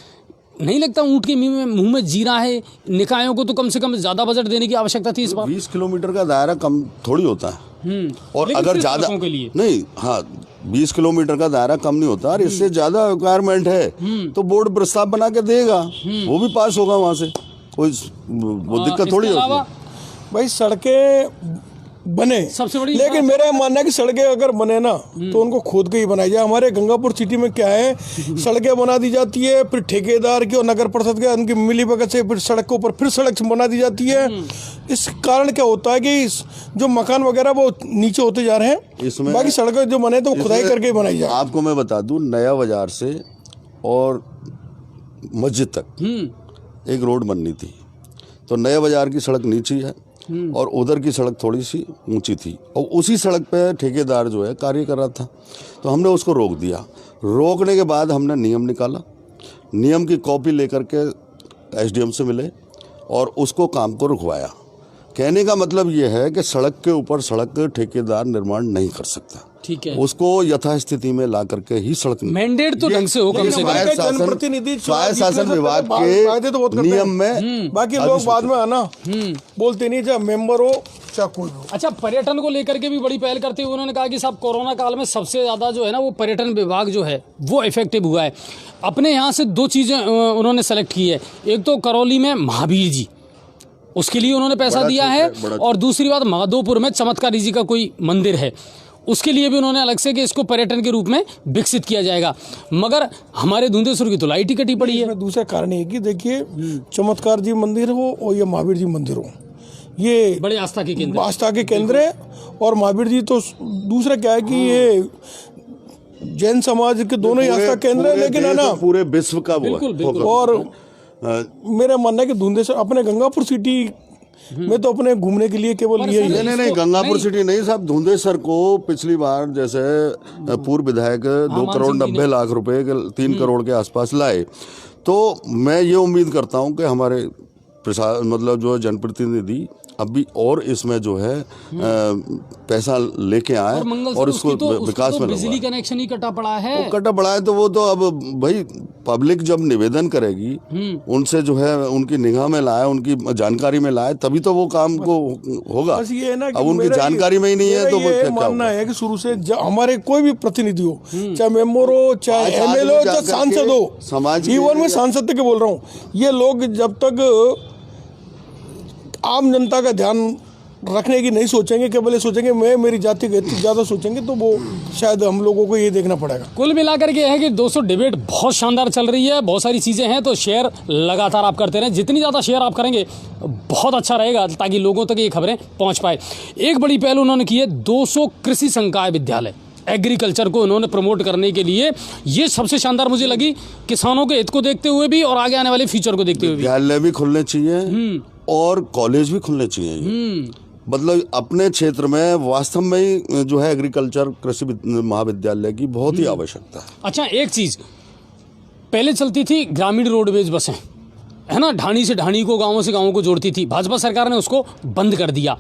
नहीं लगता ऊँट के मुंह में जीरा है? निकायों को तो कम से कम ज़्यादा बजट देने की आवश्यकता थी इस बार। 20 किलोमीटर का दायरा कम थोड़ी होता है, और अगर ज़्यादा नहीं, हाँ 20 किलोमीटर का दायरा कम नहीं होता, और इससे ज़्यादा रिक्वायरमेंट है तो बोर्ड प्रस्ताव बना के देगा, वो भी पास होगा वहाँ से, कोई वो दिक्कत थोड़ी होगी। भाई सड़कें बने सबसे बड़ी, लेकिन मेरा मानना है कि सड़कें अगर बने ना तो उनको खोद के ही बनाई जाए। हमारे गंगापुर सिटी में क्या है, सड़कें बना दी जाती है, फिर ठेकेदार की और नगर परिषद के उनकी मिलीभगत से फिर सड़क के ऊपर फिर सड़क बना दी जाती है। इस कारण क्या होता है कि जो मकान वगैरह वो नीचे होते जा रहे हैं, इसमें बाकी सड़कें जो बने तो खुदाई करके बनाई जाए। आपको मैं बता दूं, नया बाजार से और मस्जिद तक एक रोड बननी थी, तो नया बाजार की सड़क नीचे है और उधर की सड़क थोड़ी सी ऊंची थी, और उसी सड़क पे ठेकेदार जो है कार्य कर रहा था, तो हमने उसको रोक दिया। रोकने के बाद हमने नियम निकाला, नियम की कॉपी लेकर के एसडीएम से मिले और उसको काम को रुकवाया। कहने का मतलब ये है कि सड़क के ऊपर सड़क ठेकेदार निर्माण नहीं कर सकता, ठीक है, उसको यथास्थिति में ला करके ही सड़क मैंडेट तो ढंग से हो, कम से कम जनप्रतिनिधि स्वायत्त शासन विभाग के नियम में। बाकी लोग बाद में आना बोलते नहीं, चाहे मेंबर हो चाहे कोई हो। अच्छा, पर्यटन को लेकर के भी बड़ी पहल करते हुए उन्होंने कहा कि साहब कोरोना काल में सबसे ज्यादा जो है ना वो पर्यटन विभाग जो है वो इफेक्टिव हुआ है। अपने यहाँ से दो चीजें उन्होंने सेलेक्ट की है, एक तो करौली में महावीर जी, उसके लिए उन्होंने पैसा दिया है, और दूसरी बात माधोपुर में चमत्कारी जी का कोई मंदिर है, उसके लिए भी उन्होंने अलग से कि इसको पर्यटन के रूप में विकसित किया जाएगा। मगर हमारे धुंधेश्वर की तो लाइट ही कटी पड़ी है। इसमें दूसरा कारण ये कि देखिए, चमत्कार जी मंदिर हो और ये महावीर जी मंदिर हो, ये बड़े आस्था के केंद्र है। और महावीर जी तो दूसरा क्या है कि ये जैन समाज के दोनों ही आस्था केंद्र है, लेकिन है ना पूरे विश्व का वो बिल्कुल। और मेरा मानना है कि धुंधेश्वर अपने गंगापुर सिटी में तो अपने घूमने के लिए केवल ये ही है। नहीं, गंगापुर सिटी नहीं साहब, धुंधेश्वर को पिछली बार जैसे पूर्व विधायक 2,90,00,000 रुपए के 3 करोड़ के आसपास लाए, तो मैं ये उम्मीद करता हूं कि हमारे मतलब जो जनप्रतिनिधि अभी और इसमें जो है पैसा लेके आए और इसको विकास में बिजली कनेक्शन ही कटा पड़ा है। कटा पड़ा है तो वो तो अब भाई पब्लिक जब निवेदन करेगी, उनसे जो है उनकी निगाह में लाए, उनकी जानकारी में लाए, तभी तो वो काम को होगा। बस ये है ना कि अब उनकी जानकारी में ही नहीं है तो वो क्या मानना है कि शुरू से हमारे कोई भी प्रतिनिधि हो, चाहे मेंबर हो, चाहे एमएलए हो, चाहे सांसद हो, समाज इवन मैं सांसद के बोल रहा हूँ, ये लोग जब तक आम जनता का ध्यान रखने की नहीं सोचेंगे, केवल ये सोचेंगे मैं मेरी जाति का ज़्यादा सोचेंगे, तो वो शायद हम लोगों को ये देखना पड़ेगा। कुल मिलाकर के है कि दोस्तों डिबेट बहुत शानदार चल रही है, बहुत सारी चीज़ें हैं, तो शेयर लगातार आप करते रहें। जितनी ज़्यादा शेयर आप करेंगे बहुत अच्छा रहेगा, ताकि लोगों तक ये खबरें पहुँच पाए। एक बड़ी पहल उन्होंने की है, 200 कृषि संकाय विद्यालय, एग्रीकल्चर को उन्होंने प्रमोट करने के लिए। ये सबसे शानदार मुझे लगी, किसानों के हित को देखते हुए भी और आगे आने वाले फ्यूचर को देखते हुए भी। विद्यालय भी खुलने चाहिए और कॉलेज भी खुलने चाहिए। मतलब अपने क्षेत्र में वास्तव में ही जो है एग्रीकल्चर कृषि महाविद्यालय की बहुत ही आवश्यकता है। अच्छा, एक चीज़ पहले चलती थी ग्रामीण रोडवेज बसें, है ना, ढाणी से ढाणी को, गांवों से गांवों को जोड़ती थी। भाजपा सरकार ने उसको बंद कर दिया।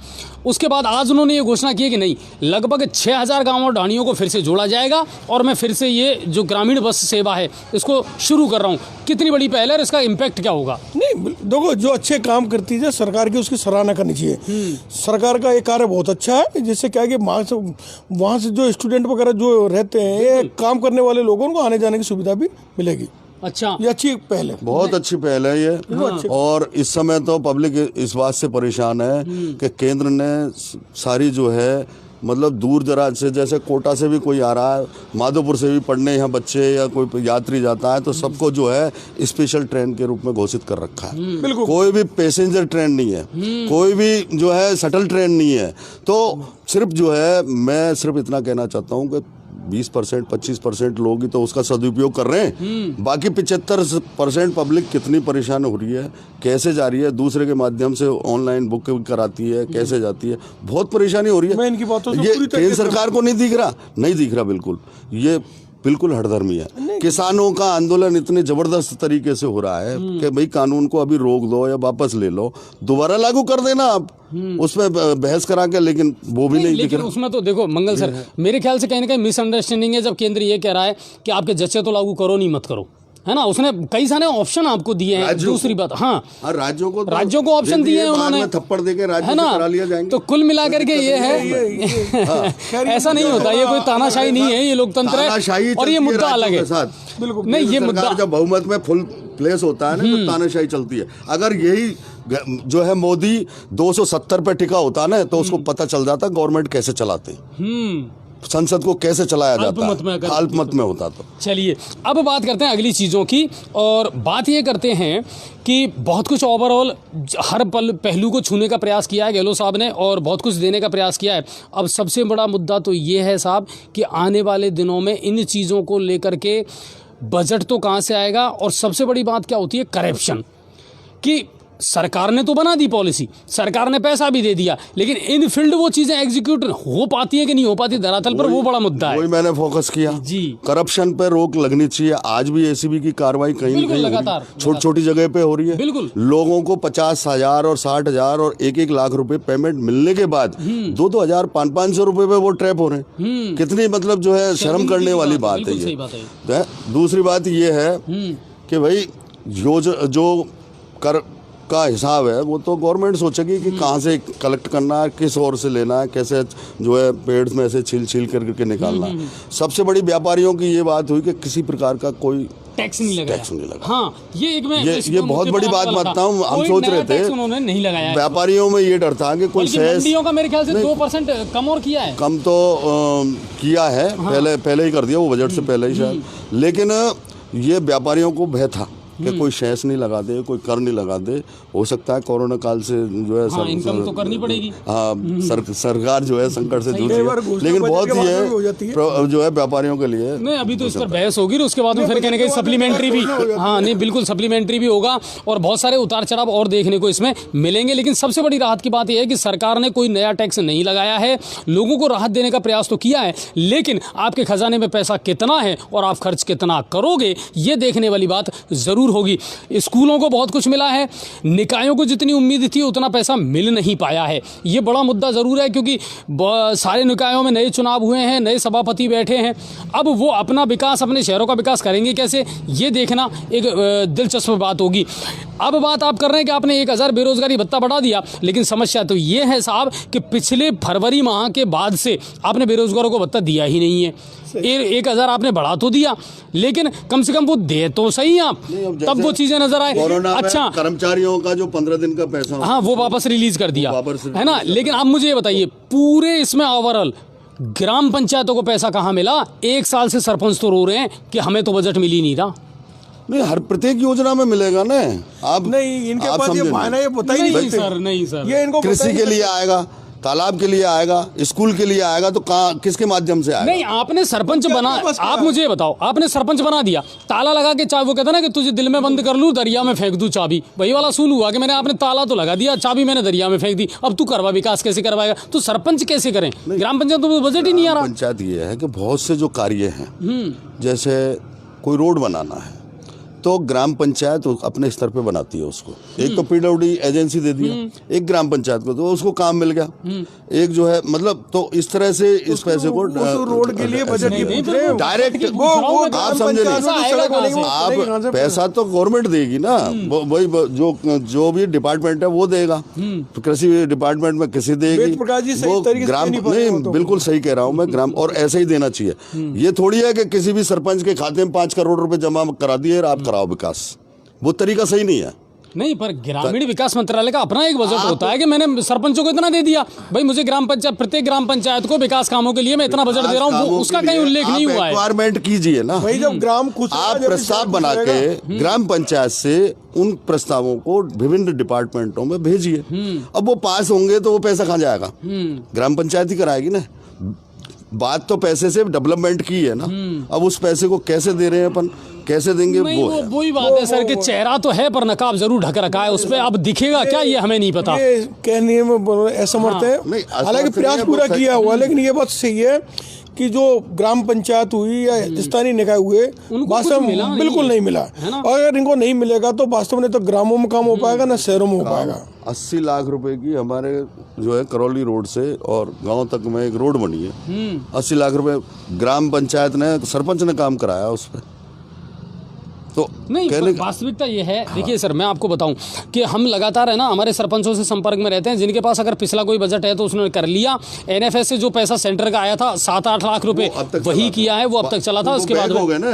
उसके बाद आज उन्होंने ये घोषणा की है कि नहीं, लगभग 6,000 गांवों और ढाणियों को फिर से जोड़ा जाएगा और मैं फिर से ये जो ग्रामीण बस सेवा है इसको शुरू कर रहा हूँ। कितनी बड़ी पहल है और इसका इम्पैक्ट क्या होगा? नहीं, देखो, जो अच्छे काम करती है सरकार की, उसकी सराहना करनी चाहिए। सरकार का ये कार्य बहुत अच्छा है, जिससे क्या है कि वहाँ से जो स्टूडेंट वगैरह जो रहते हैं, ये काम करने वाले लोगों को आने जाने की सुविधा भी मिलेगी। अच्छा, ये अच्छी पहल है, बहुत अच्छी पहल है ये। और इस समय तो पब्लिक इस बात से परेशान है कि केंद्र ने सारी जो है मतलब दूर दराज से, जैसे कोटा से भी कोई आ रहा है, माधोपुर से भी पढ़ने यहाँ बच्चे या कोई यात्री जाता है, तो सबको जो है स्पेशल ट्रेन के रूप में घोषित कर रखा है। बिल्कुल, कोई भी पैसेंजर ट्रेन नहीं है, कोई भी जो है शटल ट्रेन नहीं है। तो सिर्फ जो है, मैं सिर्फ इतना कहना चाहता हूँ कि 20% 25% लोग ही तो उसका सदुपयोग कर रहे हैं। बाकी 75% पब्लिक कितनी परेशान हो रही है, कैसे जा रही है, दूसरे के माध्यम से ऑनलाइन बुक कराती है, कैसे जाती है, बहुत परेशानी हो रही है। मैं इनकी बातों से ये पूरी तरह केंद्र से सरकार को नहीं दिख रहा बिल्कुल। ये बिल्कुल हठधर्मी है। किसानों का आंदोलन इतने जबरदस्त तरीके से हो रहा है कि भाई कानून को अभी रोक दो या वापस ले लो, दोबारा लागू कर देना आप उसमें बहस करा के, लेकिन वो भी नहीं दिख रहा। उसमें तो देखो मंगल सर, मेरे ख्याल से कहीं ना कहीं मिसअंडरस्टैंडिंग है जब केंद्र ये कह रहा है कि आपके जच्चे तो लागू करो, नहीं मत करो, है ना। उसने कई सारे ऑप्शन आपको दिए हैं। दूसरी बात, हाँ, राज्यों को ऑप्शन दिए हैं उन्होंने, थप्पड़ देके राज्य से करा लिया जाएंगे। तो कुल मिलाकर के ये है, ऐसा नहीं होता, ये कोई तानाशाही नहीं है, ये लोकतंत्र है और ये मुद्दा अलग है। बिल्कुल नहीं, ये मुद्दा जब बहुमत में फुल प्लेस होता है ना, तो तानाशाही चलती है। अगर यही जो है मोदी 270 पे टिका होता ना, तो उसको पता चल जाता गवर्नमेंट कैसे चलाते हैं, संसद को कैसे चलाया जाता है, अल्पमत में होता। तो चलिए अब बात करते हैं अगली चीज़ों की, और बात ये करते हैं कि बहुत कुछ ओवरऑल हर पहलू को छूने का प्रयास किया है गहलोत साहब ने और बहुत कुछ देने का प्रयास किया है। अब सबसे बड़ा मुद्दा तो ये है साहब कि आने वाले दिनों में इन चीज़ों को लेकर के बजट तो कहाँ से आएगा, और सबसे बड़ी बात क्या होती है, करप्शन की। सरकार ने तो बना दी पॉलिसी, सरकार ने पैसा भी दे दिया, लेकिन इन फील्ड वो चीजें एग्जीक्यूट हो पाती है कि नहीं हो पाती धरातल पर, वो बड़ा मुद्दा है। वही मैंने फोकस किया जी, करप्शन पे रोक लगनी चाहिए। आज भी एसीबी की कार्रवाई कहीं लगातार छोटी छोटी जगह पे हो रही है। बिल्कुल, लोगों को 50,000 और 60,000 और 1-1 लाख रुपए पेमेंट मिलने के बाद 2-2 500 रुपए पे वो ट्रैप हो रहे हैं। कितनी मतलब जो है शर्म करने वाली बात है ये। दूसरी बात ये है कि भाई जो कर का हिसाब है वो तो गवर्नमेंट सोचेगी कि कहाँ से कलेक्ट करना है, किस ओर से लेना है, कैसे जो है पेड़ में से छील करके निकालना है। सबसे बड़ी व्यापारियों की ये बात हुई कि किसी प्रकार का कोई टैक्स नहीं लगाया। टैक्स नहीं लगा। हाँ, ये एक मैं ये बहुत बड़ी बात मानता हूँ। हम सोच रहे थे उन्होंने नहीं लगाया, व्यापारियों में ये डर था कि कोई सेस मंडियों का मेरे ख्याल से 2% कम और किया है, कम तो किया है। पहले ही कर दिया वो बजट से पहले ही शायद। लेकिन ये व्यापारियों को भय था कि कोई शेष नहीं लगा दे, कोई कर नहीं लगा दे। हो सकता है कोरोना काल से जो है इनकम तो करनी पड़ेगी। हाँ, सरकार जो है संकट से जूझ रही है, लेकिन बहुत ही है जो है व्यापारियों के लिए। नहीं, अभी तो इस पर बहस होगी, उसके बाद में फिर कहने का सप्लीमेंट्री भी, हाँ नहीं बिल्कुल सप्लीमेंट्री भी होगा और बहुत सारे उतार चढ़ाव और देखने को इसमें मिलेंगे। लेकिन सबसे बड़ी राहत की बात यह है कि सरकार ने कोई नया टैक्स नहीं लगाया है, लोगों को राहत देने का प्रयास तो किया है, लेकिन आपके खजाने में पैसा कितना है और आप खर्च कितना करोगे, ये देखने वाली बात जरूर होगी। स्कूलों को बहुत कुछ मिला है, निकायों को जितनी उम्मीद थी उतना पैसा मिल नहीं पाया है। ये बड़ा मुद्दा जरूर है, क्योंकि सारे निकायों में नए चुनाव हुए हैं, नए सभापति बैठे हैं। अब वो अपना विकास, अपने शहरों का विकास करेंगे कैसे, ये देखना एक दिलचस्प बात होगी। अब बात आप कर रहे हैं कि आपने 1000 बेरोजगारी भत्ता बढ़ा दिया, लेकिन समस्या तो ये है साहब कि पिछले फरवरी माह के बाद से आपने बेरोजगारों को भत्ता दिया ही नहीं है। 1000 आपने बढ़ा तो दिया, लेकिन कम से कम वो दे तो सही आप, तब वो चीजें नजर आए। अच्छा, कर्मचारियों का जो 15 दिन का पैसा, हाँ वो वापस रिलीज कर दिया है ना। लेकिन अब मुझे ये बताइए, पूरे इसमें ओवरऑल ग्राम पंचायतों को पैसा कहाँ मिला? 1 साल से सरपंच तो रो रहे हैं कि हमें तो बजट मिल ही नहीं रहा। नहीं, हर प्रत्येक योजना में मिलेगा ना। आप नहीं, इनके पास ये बहाना ये बता ही नहीं सर, नहीं सर, ये इनको कृषि के लिए आएगा, तालाब के लिए आएगा, स्कूल के लिए आएगा, तो किसके माध्यम से आएगा? नहीं, आपने सरपंच बना, आप मुझे ये बताओ, आपने सरपंच बना दिया, ताला लगा के चाबी, वो कहता ना कि तुझे दिल में बंद कर लूं, दरिया में फेंक दूं चाबी, वही वाला सूल हुआ कि मैंने आपने ताला तो लगा दिया, चाबी मैंने दरिया में फेंक दी। अब तू करवा, विकास कैसे करवाएगा? तो सरपंच कैसे करें? ग्राम पंचायत तो बजट ही नहीं आ रहा। पंचायत ये है कि बहुत से जो कार्य हैं, जैसे कोई रोड बनाना है तो ग्राम पंचायत अपने स्तर पे बनाती है उसको। एक तो पीडब्ल्यूडी एजेंसी दे दिया एक ग्राम पंचायत को, तो उसको काम मिल गया। एक जो है मतलब, तो इस तरह से इस पैसे को रोड के लिए बजट डायरेक्ट आप समझे नहीं। आप पैसा तो गवर्नमेंट देगी ना, वही जो भी डिपार्टमेंट है वो देगा। कृषि डिपार्टमेंट में किसी देगी, वो ग्राम नहीं, बिल्कुल सही कह रहा हूँ मैं, ग्राम, और ऐसे ही देना चाहिए। ये थोड़ी है कि किसी भी सरपंच के खाते में 5 करोड़ रुपए जमा करा दिए और आप कराओ विकास, वो तरीका सही नहीं है। नहीं, पर ग्रामीण विकास मंत्रालय का अपना एक बजट होता है कि मैंने सरपंचों को इतना दे दिया, भाई मुझे ग्राम पंचायत, प्रत्येक ग्राम पंचायत को विकास कामों के लिए मैं इतना बजट दे रहा हूँ, उसका कहीं उल्लेख नहीं हुआ है। रिक्वायरमेंट कीजिए ना भाई, जब ग्राम खुद आप प्रस्ताव बना के ग्राम पंचायत से उन प्रस्तावों को विभिन्न डिपार्टमेंटों में भेजिए। अब वो पास होंगे तो वो पैसा कहाँ जाएगा? ग्राम पंचायत ही कराएगी ना। बात तो पैसे से डेवलपमेंट की है ना। अब उस पैसे को कैसे दे रहे हैं अपन, कैसे देंगे, वो वही बात है सर कि चेहरा तो है पर नकाब जरूर ढक रखा है, उस पे अब दिखेगा क्या ये हमें नहीं पता। ये कहने में असमर्थ है, हालांकि प्रयास पूरा किया हुआ, लेकिन ये बात सही है कि जो ग्राम पंचायत हुई या स्थानीय निकाय हुए, वास्तव में बिल्कुल नहीं मिला। और अगर इनको नहीं मिलेगा तो वास्तव में तो ग्रामों में काम हो पाएगा ना शहरों में हो पाएगा। 80 लाख रुपए की हमारे जो है करौली रोड से और गांव तक में एक रोड बनी है। 80 लाख रुपए ग्राम पंचायत ने, सरपंच ने काम कराया उस पर। तो नहीं, वास्तविकता ये है, देखिए सर मैं आपको बताऊं कि हम लगातार है ना हमारे सरपंचों से संपर्क में रहते हैं, जिनके पास अगर पिछला कोई बजट है तो उसने कर लिया। एनएफएस से जो पैसा सेंटर का आया था 7-8 लाख रुपए, वही किया है, वो अब तक चला था। उसके बाद हो गए ना,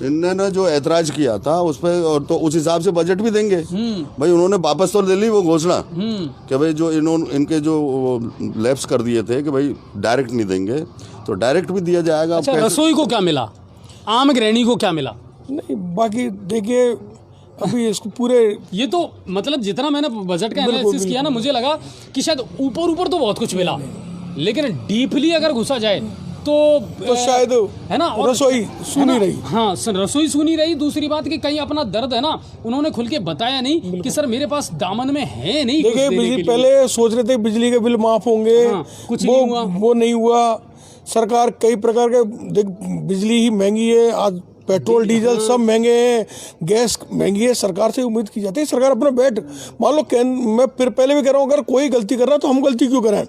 इन्होंने जो ऐतराज किया था उस पर, और तो उस हिसाब से बजट भी देंगे भाई। उन्होंने वापस तो ले ली वो घोषणा कि भाई जो इनके जो लैप्स कर दिए थे कि भाई डायरेक्ट नहीं देंगे, तो डायरेक्ट भी दिया जाएगा। अच्छा, रसोई को क्या मिला, आम गृहिणी को क्या मिला? नहीं, बाकी देखिए अभी इसको पूरे, ये तो मतलब जितना मैंने बजट का एनालिसिस किया ना, मुझे लगा कि शायद ऊपर तो बहुत कुछ मिला, लेकिन डीपली अगर घुसा जाए तो शायद है ना, रसोई सुनी रही। हाँ, रसोई सुनी रही। दूसरी बात कि कहीं अपना दर्द है ना उन्होंने खुल के बताया नहीं कि सर मेरे पास दामन में है नहीं। देखिए बिजली, पहले सोच रहे थे बिजली के बिल माफ होंगे, कुछ नहीं हुआ, वो नहीं हुआ। सरकार कई प्रकार के, बिजली ही महंगी है, आज पेट्रोल डीजल सब महंगे हैं, गैस महंगी है, सरकार से उम्मीद की जाती है सरकार अपना बैठ, मान लो मैं फिर पहले भी कह रहा हूँ, अगर कोई गलती कर रहा है तो हम गलती क्यों करें?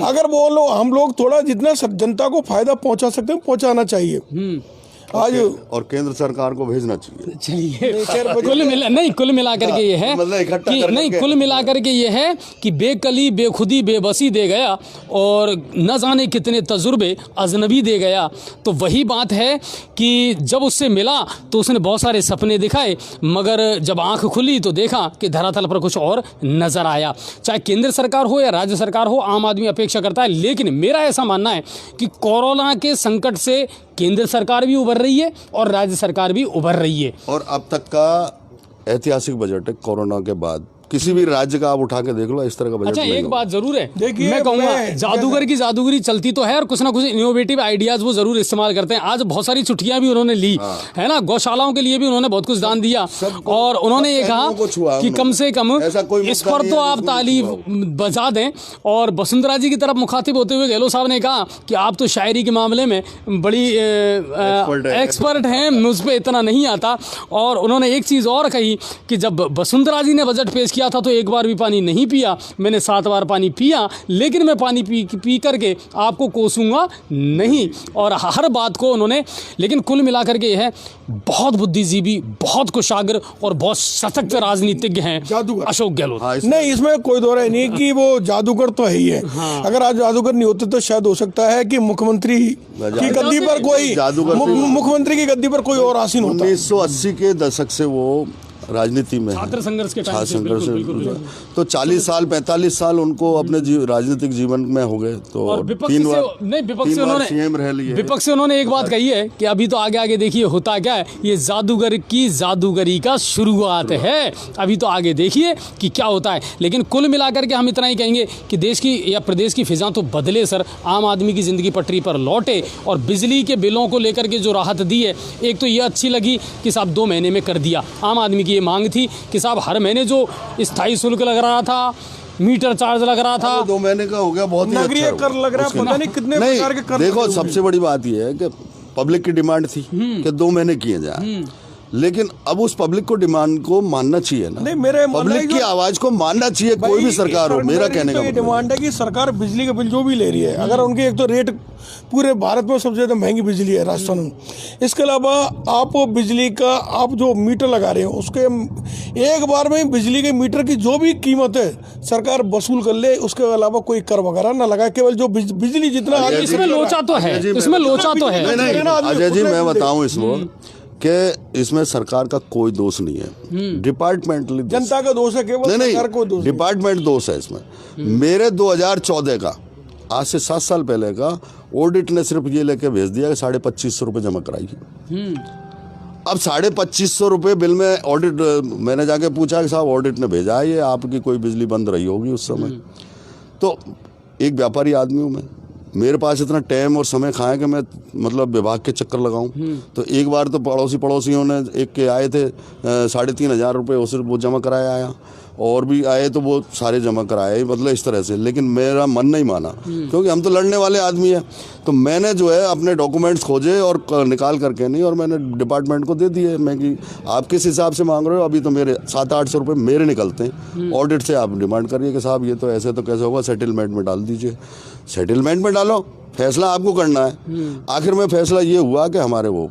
अगर वो लोग, हम लोग थोड़ा जितना जनता को फायदा पहुंचा सकते हैं पहुंचाना चाहिए। आज और केंद्र सरकार को भेजना चाहिए। चलिए कुल मिलाकर के ये है मतलब इकट्ठा कि कर नहीं, करके। कुल मिलाकर के ये है कि बेकली बेखुदी बेबसी दे गया और न जाने कितने तजुर्बे अजनबी दे गया। तो वही बात है कि जब उससे मिला तो उसने बहुत सारे सपने दिखाए, मगर जब आंख खुली तो देखा कि धरातल पर कुछ और नजर आया। चाहे केंद्र सरकार हो या राज्य सरकार हो, आम आदमी अपेक्षा करता है, लेकिन मेरा ऐसा मानना है कि कोरोना के संकट से केंद्र सरकार भी उभर रही है और राज्य सरकार भी उभर रही है। और अब तक का ऐतिहासिक बजट है कोरोना के बाद, किसी भी राज्य का आप उठा के देख लो, इस तरह का बजट अच्छा, नहीं एक होगा। बात जरूर है, देखिए, मैं कहूंगा मैं- जादूगर की जादूगरी चलती तो है और कुछ ना कुछ इनोवेटिव आइडियाज वो जरूर इस्तेमाल करते हैं। आज बहुत सारी छुट्टियां भी उन्होंने ली है ना, गौशालाओं के लिए भी उन्होंने बहुत कुछ दान दिया सबको- और उन्होंने ये सब कहा पहलुओं को छुआ कि कम से कम ऐसा कोई इस मुद्दा पर नहीं तो है आप जिसको ताली नहीं बजा दें। और वसुंधरा जी की तरफ मुखातिब होते हुए गहलोत साहब ने कहा कि आप तो शायरी के मामले में बड़ी एक्सपर्ट हैं, मुझ पर इतना नहीं आता। और उन्होंने एक चीज़ और कही कि जब वसुंधरा जी ने बजट पेश किया था तो एक बार भी पानी नहीं पिया, मैंने 7 बार पानी पिया, लेकिन मैं पानी पी करके आपको कोसूंगा नहीं। और हर बात को उन्होंने, लेकिन कुल मिलाकर के यह है बहुत बुद्धिजीवी, बहुत कुशाग्र और बहुत सशक्त राजनीतिज्ञ हैं जादूगर। अशोक गहलोत। हाँ, नहीं, इसमें कोई दो राय नहीं कि वो जादूगर तो है ही है। अगर आज जादूगर नहीं होते तो शायद हो सकता है कि मुख्यमंत्री की गद्दी पर कोई जादूगर मुख्यमंत्री की गद्दी पर कोई और आसीन होता। 1980 के दशक से वो राजनीति में है। छात्र संघर्ष के टाइम छात्र से, संघर्ष बिल्कुल, बिल्कुल। तो 40 साल 45 साल उनको अपने राजनीतिक जीवन में हो गए। तो और विपक्ष तीन से बार नहीं, विपक्ष से उन्होंने सीएम रह लिए। विपक्ष से उन्होंने एक बात कही है कि अभी तो आगे आगे देखिए होता क्या है, ये जादूगर की जादूगरी का शुरुआत है, अभी तो आगे देखिए कि क्या होता है। लेकिन कुल मिलाकर के हम इतना ही कहेंगे कि देश की या प्रदेश की फिजा तो बदले सर, आम आदमी की जिंदगी पटरी पर लौटे। और बिजली के बिलों को लेकर के जो राहत दी है, एक तो ये अच्छी लगी कि साहब 2 महीने में कर दिया। आम आदमी की ये मांग थी कि साहब हर महीने जो स्थायी शुल्क लग रहा था, मीटर चार्ज लग रहा था, 2 महीने का हो गया, बहुत ही नगरीय अच्छा कर लग रहा है, उसके- पता नहीं कितने नहीं, प्रकार के कर देखो लगे हुए सबसे बड़ी बात यह है कि पब्लिक की डिमांड थी कि 2 महीने किए जाए, लेकिन अब उस पब्लिक को डिमांड को मानना चाहिए ना। नहीं, मेरे मानना है पब्लिक की जो- आवाज को मानना चाहिए, कोई भी भाई, सरकार हो। मेरा कहने का ये मतलब डिमांड है कि सरकार बिजली का बिल जो भी ले रही है, अगर उनकी एक तो रेट पूरे भारत में सबसे ज्यादा महंगी बिजली है राजस्थान में, इसके अलावा आप बिजली का आप जो मीटर लगा रहे हो उसके एक बार में बिजली के मीटर की जो भी कीमत है सरकार वसूल कर ले, उसके अलावा कोई कर वगैरह ना लगाए, केवल जो बिजली जितना अजय आदमी जी, इसमें लोचा तो है, अजय जी, इसमें लोचा तो है। नहीं मेरे ना आदमी अजय जी, उतने मैं भी बताऊं इसको कि इसमें सरकार का कोई दोष नहीं है, डिपार्टमेंटली जनता का दोष है, केवल नहीं सरकार को दोष नहीं, डिपार्टमेंट दोष है इसमें। मेरे 2014 का, आज से 7 साल पहले का ऑडिट ने सिर्फ ये लेके भेज दिया कि 2550 रुपये जमा कराइए। अब 2550 रुपये बिल में ऑडिट, मैंने जाके पूछा कि साहब ऑडिट ने भेजा है, ये आपकी कोई बिजली बंद रही होगी उस समय। तो एक व्यापारी आदमी हूँ मैं, मेरे पास इतना टाइम और समय कहाँ है कि मैं मतलब विभाग के चक्कर लगाऊं। तो एक बार तो पड़ोसियों ने एक के आए थे 3500 रुपये उसे वो जमा कराया आया, और भी आए तो वो सारे जमा कराए, मतलब इस तरह से। लेकिन मेरा मन नहीं माना, क्योंकि हम तो लड़ने वाले आदमी हैं। तो मैंने जो है अपने डॉक्यूमेंट्स खोजे और निकाल करके नहीं, और मैंने डिपार्टमेंट को दे दिए। मैं कि आप किस हिसाब से मांग रहे हो, अभी तो मेरे 700-800 रुपये मेरे निकलते हैं ऑडिट से, आप डिमांड करिए कि साहब ये तो ऐसे तो कैसे होगा, सेटलमेंट में डाल दीजिए। सेटलमेंट में डालो, फैसला आपको करना है। आखिर में फैसला ये हुआ कि हमारे वो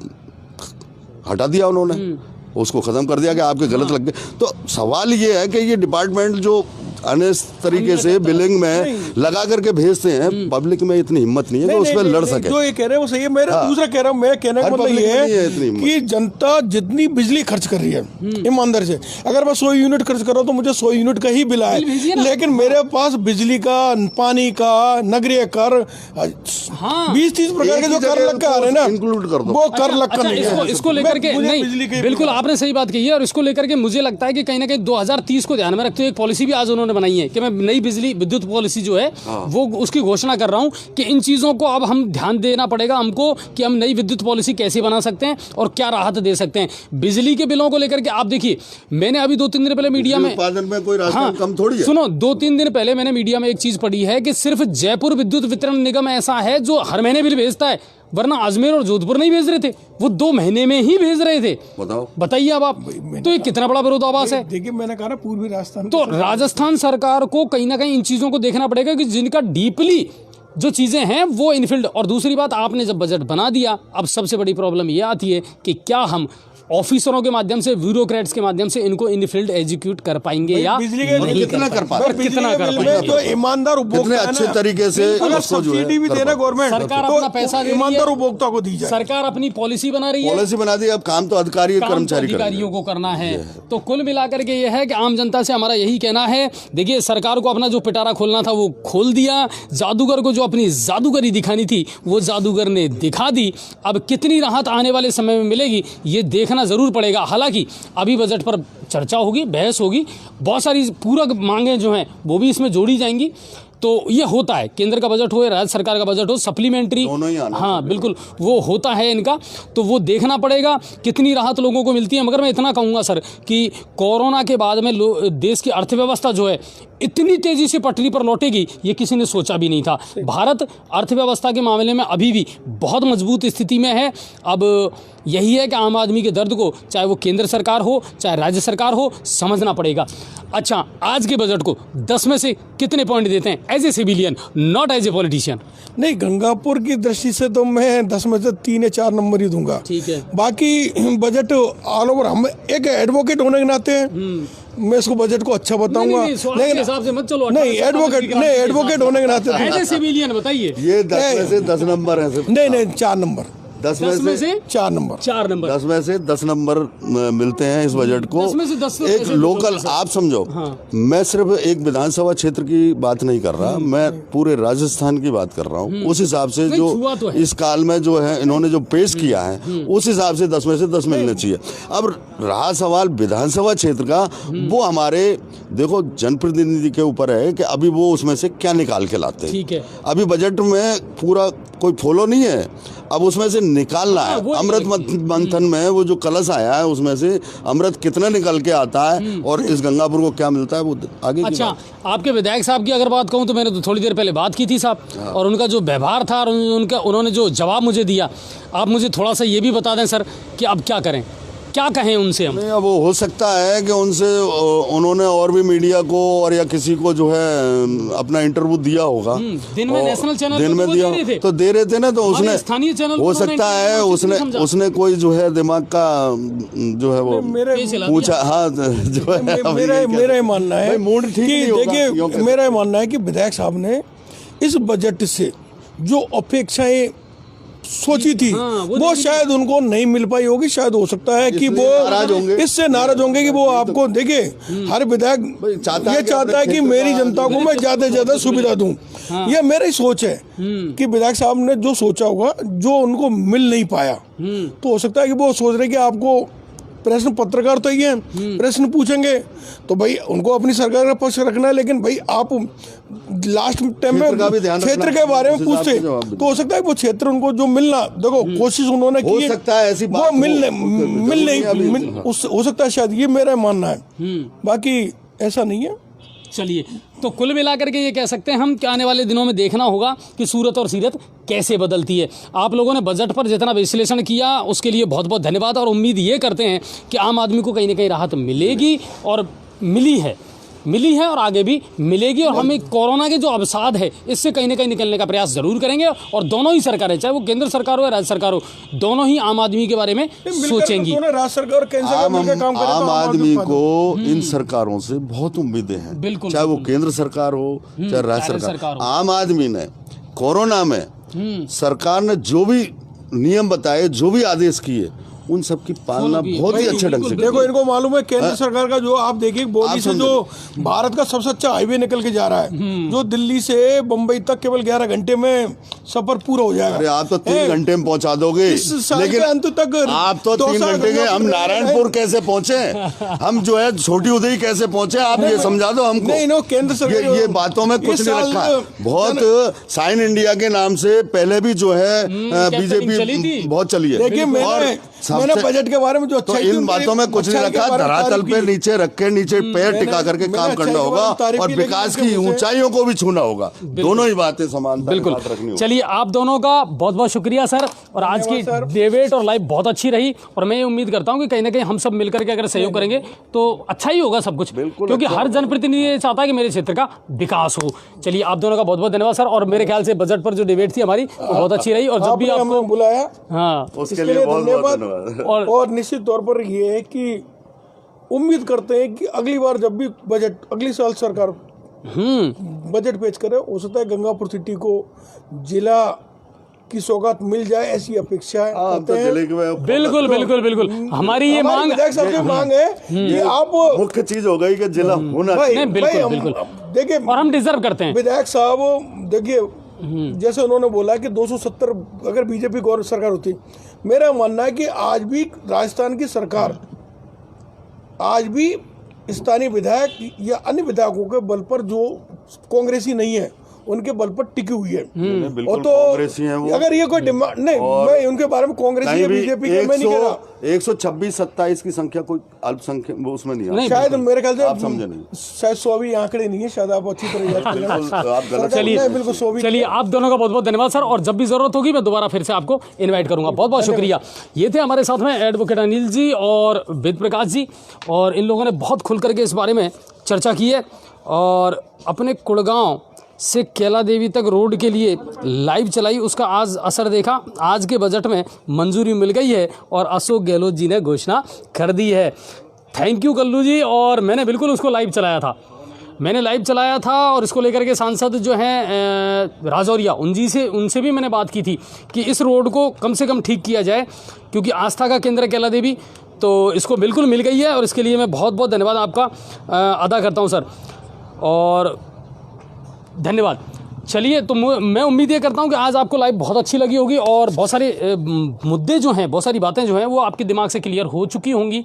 हटा दिया उन्होंने, उसको ख़त्म कर दिया कि आपके गलत लग गए। तो सवाल ये है कि ये डिपार्टमेंट जो अन्य तरीके से बिलिंग में लगा करके भेजते हैं, पब्लिक में इतनी हिम्मत नहीं है कि उस पर लड़ सके। जो ये कह रहे हैं वो सही है। मेरा दूसरा कह रहा हूँ, मैं कहने का हर मतलब public ये में नहीं है है इतनी हिम्मत। कि जनता जितनी बिजली खर्च कर रही है ईमानदार से, अगर मैं 100 यूनिट खर्च कर रहा हूँ तो मुझे 100 यूनिट का ही बिल आए, लेकिन मेरे पास बिजली का, पानी का, नगरीय कर, 20-30 प्रकार के जो कर लग के आ रहे हैं ना, इंक्लूड कर दो। वो कर लग कर अच्छा, नहीं है। इसको लेकर के मुझे बिजली के नहीं, बिल्कुल आपने सही बात कही है। और इसको लेकर के मुझे लगता है कि कहीं ना कहीं 2030 को ध्यान में रखते हुए एक पॉलिसी भी आज उन्होंने बनाई है कि मैं नई बिजली विद्युत पॉलिसी जो है वो उसकी घोषणा कर रहा हूं कि इन चीजों को अब हम ध्यान देना पड़ेगा हमको कि हम नई विद्युत पॉलिसी कैसे बना सकते हैं और क्या राहत दे सकते हैं बिजली के बिलों को लेकर के। आप देखिए, मैंने अभी 2-3 दिन पहले मीडिया में, उत्पादन में कोई राजस्थान कम थोड़ी है। सुनो, 2-3 दिन पहले मैंने मीडिया में एक चीज पढ़ी है कि सिर्फ जयपुर विद्युत वितरण निगम ऐसा है जो हर महीने बिल भेजता है, वरना अजमेर और जोधपुर नहीं भेज रहे थे, वो 2 महीने में ही भेज रहे थे। बताओ, बताइए अब आप, तो ये कितना बड़ा विरोधाभास है। देखिए, मैंने कहा ना पूर्वी राजस्थान तो राजस्थान सरकार को कहीं ना कहीं इन चीजों को देखना पड़ेगा कि जिनका डीपली जो चीज़ें हैं वो इनफिल्ड। और दूसरी बात, आपने जब बजट बना दिया, अब सबसे बड़ी प्रॉब्लम ये आती है कि क्या हम ऑफिसरों के माध्यम से, ब्यूरोक्रेट्स के माध्यम से इनको इनफिल्ड एग्जीक्यूट कर पाएंगे या बिजली के नहीं कितना कर पाएंगे? कितना कर में पाएंगे? तो ईमानदार उपभोक्ता कितने है अच्छे ना, तरीके से अगर उसको जो है सब्सिडी भी कर देना पाए। गवर्नमेंट, सरकार तो अपना पैसा दे रही है, ईमानदार उपभोक्ता को दी जाए। सरकार अपनी पॉलिसी बना रही है, पॉलिसी बना दी, अब काम तो अधिकारी काम तो कर्मचारी अधिकारियों को करना है। तो कुल मिलाकर के ये है कि आम जनता से हमारा यही कहना है, देखिए सरकार को अपना जो पिटारा खोलना था वो खोल दिया, जादूगर को जो अपनी जादूगरी दिखानी थी वो जादूगर ने दिखा दी। अब कितनी राहत आने वाले समय में मिलेगी ये देखना ज़रूर पड़ेगा। हालांकि अभी बजट पर चर्चा होगी, बहस होगी, बहुत सारी पूरक मांगें जो हैं वो भी इसमें जोड़ी जाएंगी। तो ये होता है, केंद्र का बजट हो या राज्य सरकार का बजट हो, सप्लीमेंट्री, दोनों ही आना हाँ बिल्कुल वो होता है इनका। तो वो देखना पड़ेगा कितनी राहत लोगों को मिलती है। मगर मैं इतना कहूँगा सर कि कोरोना के बाद में देश की अर्थव्यवस्था जो है इतनी तेज़ी से पटरी पर लौटेगी ये किसी ने सोचा भी नहीं था। भारत अर्थव्यवस्था के मामले में अभी भी बहुत मजबूत स्थिति में है। अब यही है कि आम आदमी के दर्द को, चाहे वो केंद्र सरकार हो चाहे राज्य सरकार हो, समझना पड़ेगा। अच्छा, आज के बजट को 10 में से कितने पॉइंट देते हैं as a civilian, not as a politician? नहीं, गंगापुर की दृष्टि से तो मैं 10 में से 3 या 4 नंबर ही दूंगा। ठीक है। बाकी बजट ऑल ओवर, हम एक एडवोकेट होने के नाते मैं इसको बजट को अच्छा बताऊंगा। नहीं, हिसाब से मत चलो। नहीं, एडवोकेट होने के नाते एज ए सिविलियन बताइए। ये 10 में से 10 नंबर है सिर्फ। नहीं 4 नंबर, 10 में से 4 नंबर, 4 नंबर, 10 में से 10 नंबर मिलते हैं इस बजट को। 10 में से 10 तो एक कैसे लोकल, दोगे? आप समझो, हाँ। मैं सिर्फ एक विधानसभा क्षेत्र की बात नहीं कर रहा, मैं पूरे राजस्थान की बात कर रहा हूँ। उस हिसाब से नहीं, छुआ तो जो है। इस काल में जो है इन्होंने जो पेश किया है उस हिसाब से 10 में से 10 मिलने चाहिए। अब रहा सवाल विधानसभा क्षेत्र का, वो हमारे देखो जनप्रतिनिधि के ऊपर है कि अभी वो उसमें से क्या निकाल के लाते हैं। ठीक है। अभी बजट में पूरा कोई फॉलो नहीं है, अब उसमें से निकालना है। अमृत मंथन में वो जो कलश आया है उसमें से अमृत कितना निकल के आता है और इस गंगापुर को क्या मिलता है वो आगे की अच्छा, बात। आपके विधायक साहब की अगर बात कहूँ तो मैंने तो थोड़ी देर पहले बात की थी साहब, और उनका जो व्यवहार था और उन्होंने जो जवाब मुझे दिया, आप मुझे थोड़ा सा ये भी बता दें सर कि अब क्या करें, क्या कहें उनसे हम? नहीं, अब वो हो सकता है कि उनसे उन्होंने और भी मीडिया को और या किसी को जो है अपना इंटरव्यू दिया होगा। दिन में नेशनल चैनल दिन में दिया तो दे रहे थे ना, तो उसने स्थानीय चैनल हो सकता है उसने कोई जो है दिमाग का जो है वो पूछा, हाँ जो है मेरा ये मानना है मूड ठीक नहीं होगा। देखिए, मेरा ये मानना है कि विधायक साहब ने इस बजट से जो अपेक्षाएं सोची थी वो शायद उनको नहीं मिल पाई होगी। शायद हो सकता है कि वो नाराज होंगे, इससे नाराज होंगे कि वो आपको देखिए, हर विधायक ये चाहता है कि मेरी जनता को मैं ज्यादा से ज्यादा सुविधा दूं। ये मेरी सोच है कि विधायक साहब ने जो सोचा होगा, जो उनको मिल नहीं पाया, तो हो सकता है कि वो सोच रहे कि आपको प्रश्न, पत्रकार तो ही है, प्रश्न पूछेंगे तो भाई उनको अपनी सरकार का पक्ष रखना है, लेकिन भाई आप लास्ट टाइम में क्षेत्र के बारे में पूछते तो हो सकता है वो क्षेत्र उनको जो मिलना, देखो कोशिश उन्होंने की, हो सकता है ऐसी बात वो मिल नहीं, हो सकता है, शायद ये मेरा मानना है, बाकी ऐसा नहीं है। चलिए, तो कुल मिलाकर के ये कह सकते हैं हम कि आने वाले दिनों में देखना होगा कि सूरत और सीरत कैसे बदलती है। आप लोगों ने बजट पर जितना विश्लेषण किया उसके लिए बहुत बहुत धन्यवाद, और उम्मीद ये करते हैं कि आम आदमी को कहीं ना कहीं राहत मिलेगी, और मिली है और आगे भी मिलेगी, और हमें कोरोना के जो अवसाद है इससे कहीं ना कहीं निकलने का प्रयास जरूर करेंगे। और दोनों ही सरकारें, चाहे वो केंद्र सरकार हो या राज्य सरकार हो, दोनों ही आम आदमी के बारे में सोचेंगी। राज्य सरकार और केंद्र सरकार मिलकर काम करें तो आम आदमी को इन सरकारों से बहुत उम्मीदें हैं, बिल्कुल, चाहे वो केंद्र सरकार हो चाहे राज्य सरकार हो। आम आदमी ने कोरोना में सरकार ने जो भी नियम बताए, जो भी आदेश किए, उन सब की पालना बहुत ही अच्छे ढंग से। देखो, इनको मालूम है केंद्र सरकार का जो आप देखिए बोली से जो भारत का सबसे अच्छा हाईवे निकल के जा रहा है, जो दिल्ली से बम्बई तक केवल 11 घंटे में सफर पूरा हो जाएगा। अरे आप तो 3 घंटे में पहुंचा दोगे, लेकिन अंत तक आप तो 3 घंटे के, हम नारायणपुर कैसे पहुंचे, हम जो है छोटी उदय कैसे पहुंचे, आप ये समझा दो हमको। नहीं, नो केंद्र सरकार ये बातों में कुछ नहीं रखा है। बहुत साइन इंडिया के नाम से पहले भी जो है बीजेपी बहुत चली है। देखिए, मैंने बजट के बारे में जो अच्छा, तो इन बातों में कुछ नहीं रखा, धरातल पे नीचे रख के नीचे पैर टिका करके काम करना होगा और विकास की ऊंचाइयों को भी छूना होगा। दोनों ही बातें समान, बिल्कुल। चलिए चलिए आप दोनों का बहुत बहुत शुक्रिया सर, और आज की डिबेट और लाइव बहुत अच्छी रही, और मैं ये उम्मीद करता हूँ कि कहीं ना कहीं हम सब मिलकर के अगर सहयोग करेंगे तो अच्छा ही होगा सब कुछ, क्योंकि हर जनप्रतिनिधि ये चाहता है कि मेरे क्षेत्र का विकास हो। चलिए आप दोनों का बहुत बहुत धन्यवाद सर, और मेरे ख्याल से बजट पर जो डिबेट थी हमारी वो बहुत अच्छी रही, और जब भी आपको बुलाया हाँ उसके लिए बहुत बहुत धन्यवाद। और निश्चित तौर पर ये है कि उम्मीद करते हैं कि अगली बार जब भी बजट अगली साल सरकार बजट पेश करे, हो सकता है गंगापुर सिटी को जिला की सौगात मिल जाए, ऐसी अपेक्षा है। बिल्कुल बिल्कुल बिल्कुल हमारी ये मांग, विधायक साहब की मांग है कि आप मुख्य चीज हो गई कि जिला होना चाहिए। बिल्कुल बिल्कुल देखिए, और हम डिजर्व करते हैं। विधायक साहब देखिए, जैसे उन्होंने बोला कि 270 अगर बीजेपी गवर्नमेंट सरकार होती, मेरा मानना है कि आज भी राजस्थान की सरकार आज भी स्थानीय विधायक या अन्य विधायकों के बल पर जो कांग्रेसी नहीं है उनके बल पर टिकी हुई है। बिल्कुल तो कांग्रेसी हैं वो। अगर ये कोई डिमांड नहीं, मैं उनके बारे में कांग्रेसी या बीजेपी के मैं नहीं कह रहा। 126-27 की संख्या कोई अल्पसंख्यक वो उसमें नहीं है। शायद मेरे ख्याल से आप समझे नहीं, शायद 100 भी आंकड़े नहीं है, शायद आप अच्छी तरह याद करें। चलिए आप दोनों का बहुत बहुत धन्यवाद सर, और जब भी जरूरत होगी मैं दोबारा फिर से आपको इनवाइट करूंगा। बहुत बहुत शुक्रिया। ये थे हमारे साथ में एडवोकेट अनिल जी और वेद प्रकाश जी, और इन लोगों ने बहुत खुल करके इस बारे में चर्चा की है, और अपने कुड़गांव से कैला देवी तक रोड के लिए लाइव चलाई, उसका आज असर देखा। आज के बजट में मंजूरी मिल गई है और अशोक गहलोत जी ने घोषणा कर दी है। थैंक यू कल्लू जी। और मैंने बिल्कुल उसको लाइव चलाया था, और इसको लेकर के सांसद जो हैं राजौरिया उनसे भी मैंने बात की थी कि इस रोड को कम से कम ठीक किया जाए, क्योंकि आस्था का केंद्र कैला देवी, तो इसको बिल्कुल मिल गई है, और इसके लिए मैं बहुत बहुत धन्यवाद आपका अदा करता हूँ सर, और धन्यवाद। चलिए, तो मैं उम्मीद ये करता हूँ कि आज आपको लाइव बहुत अच्छी लगी होगी, और बहुत सारे मुद्दे जो हैं, बहुत सारी बातें जो हैं वो आपके दिमाग से क्लियर हो चुकी होंगी।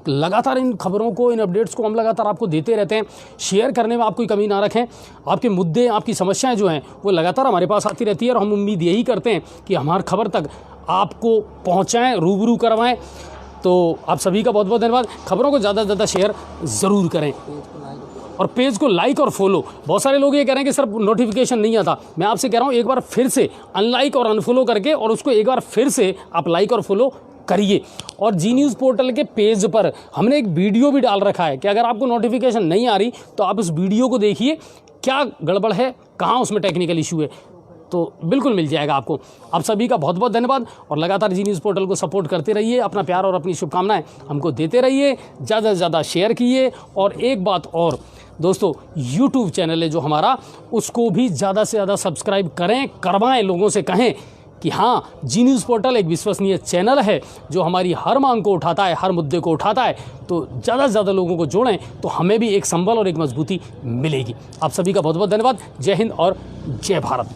लगातार इन खबरों को, इन अपडेट्स को हम लगातार आपको देते रहते हैं। शेयर करने में आप कोई कमी ना रखें। आपके मुद्दे, आपकी समस्याएं जो हैं वो लगातार हमारे पास आती रहती है, और हम उम्मीद यही करते हैं कि हमारी खबर तक आपको पहुँचाएँ, रूबरू करवाएँ। तो आप सभी का बहुत बहुत धन्यवाद। खबरों को ज़्यादा से ज़्यादा शेयर ज़रूर करें, और पेज को लाइक और फॉलो। बहुत सारे लोग ये कह रहे हैं कि सर नोटिफिकेशन नहीं आता। मैं आपसे कह रहा हूँ एक बार फिर से अनलाइक और अनफॉलो करके, और उसको एक बार फिर से आप लाइक और फॉलो करिए। और जी न्यूज़ पोर्टल के पेज पर हमने एक वीडियो भी डाल रखा है कि अगर आपको नोटिफिकेशन नहीं आ रही तो आप उस वीडियो को देखिए, क्या गड़बड़ है, कहाँ उसमें टेक्निकल इशू है, तो बिल्कुल मिल जाएगा आपको। आप सभी का बहुत बहुत धन्यवाद, और लगातार जी न्यूज़ पोर्टल को सपोर्ट करते रहिए। अपना प्यार और अपनी शुभकामनाएं हमको देते रहिए, ज़्यादा से ज़्यादा शेयर कीजिए। और एक बात और दोस्तों, यूट्यूब चैनल है जो हमारा, उसको भी ज़्यादा से ज़्यादा सब्सक्राइब करें, करवाएं, लोगों से कहें कि हाँ, जी न्यूज़ पोर्टल एक विश्वसनीय चैनल है जो हमारी हर मांग को उठाता है, हर मुद्दे को उठाता है। तो ज़्यादा से ज़्यादा लोगों को जोड़ें, तो हमें भी एक संबल और एक मजबूती मिलेगी। आप सभी का बहुत बहुत धन्यवाद। जय हिंद और जय भारत।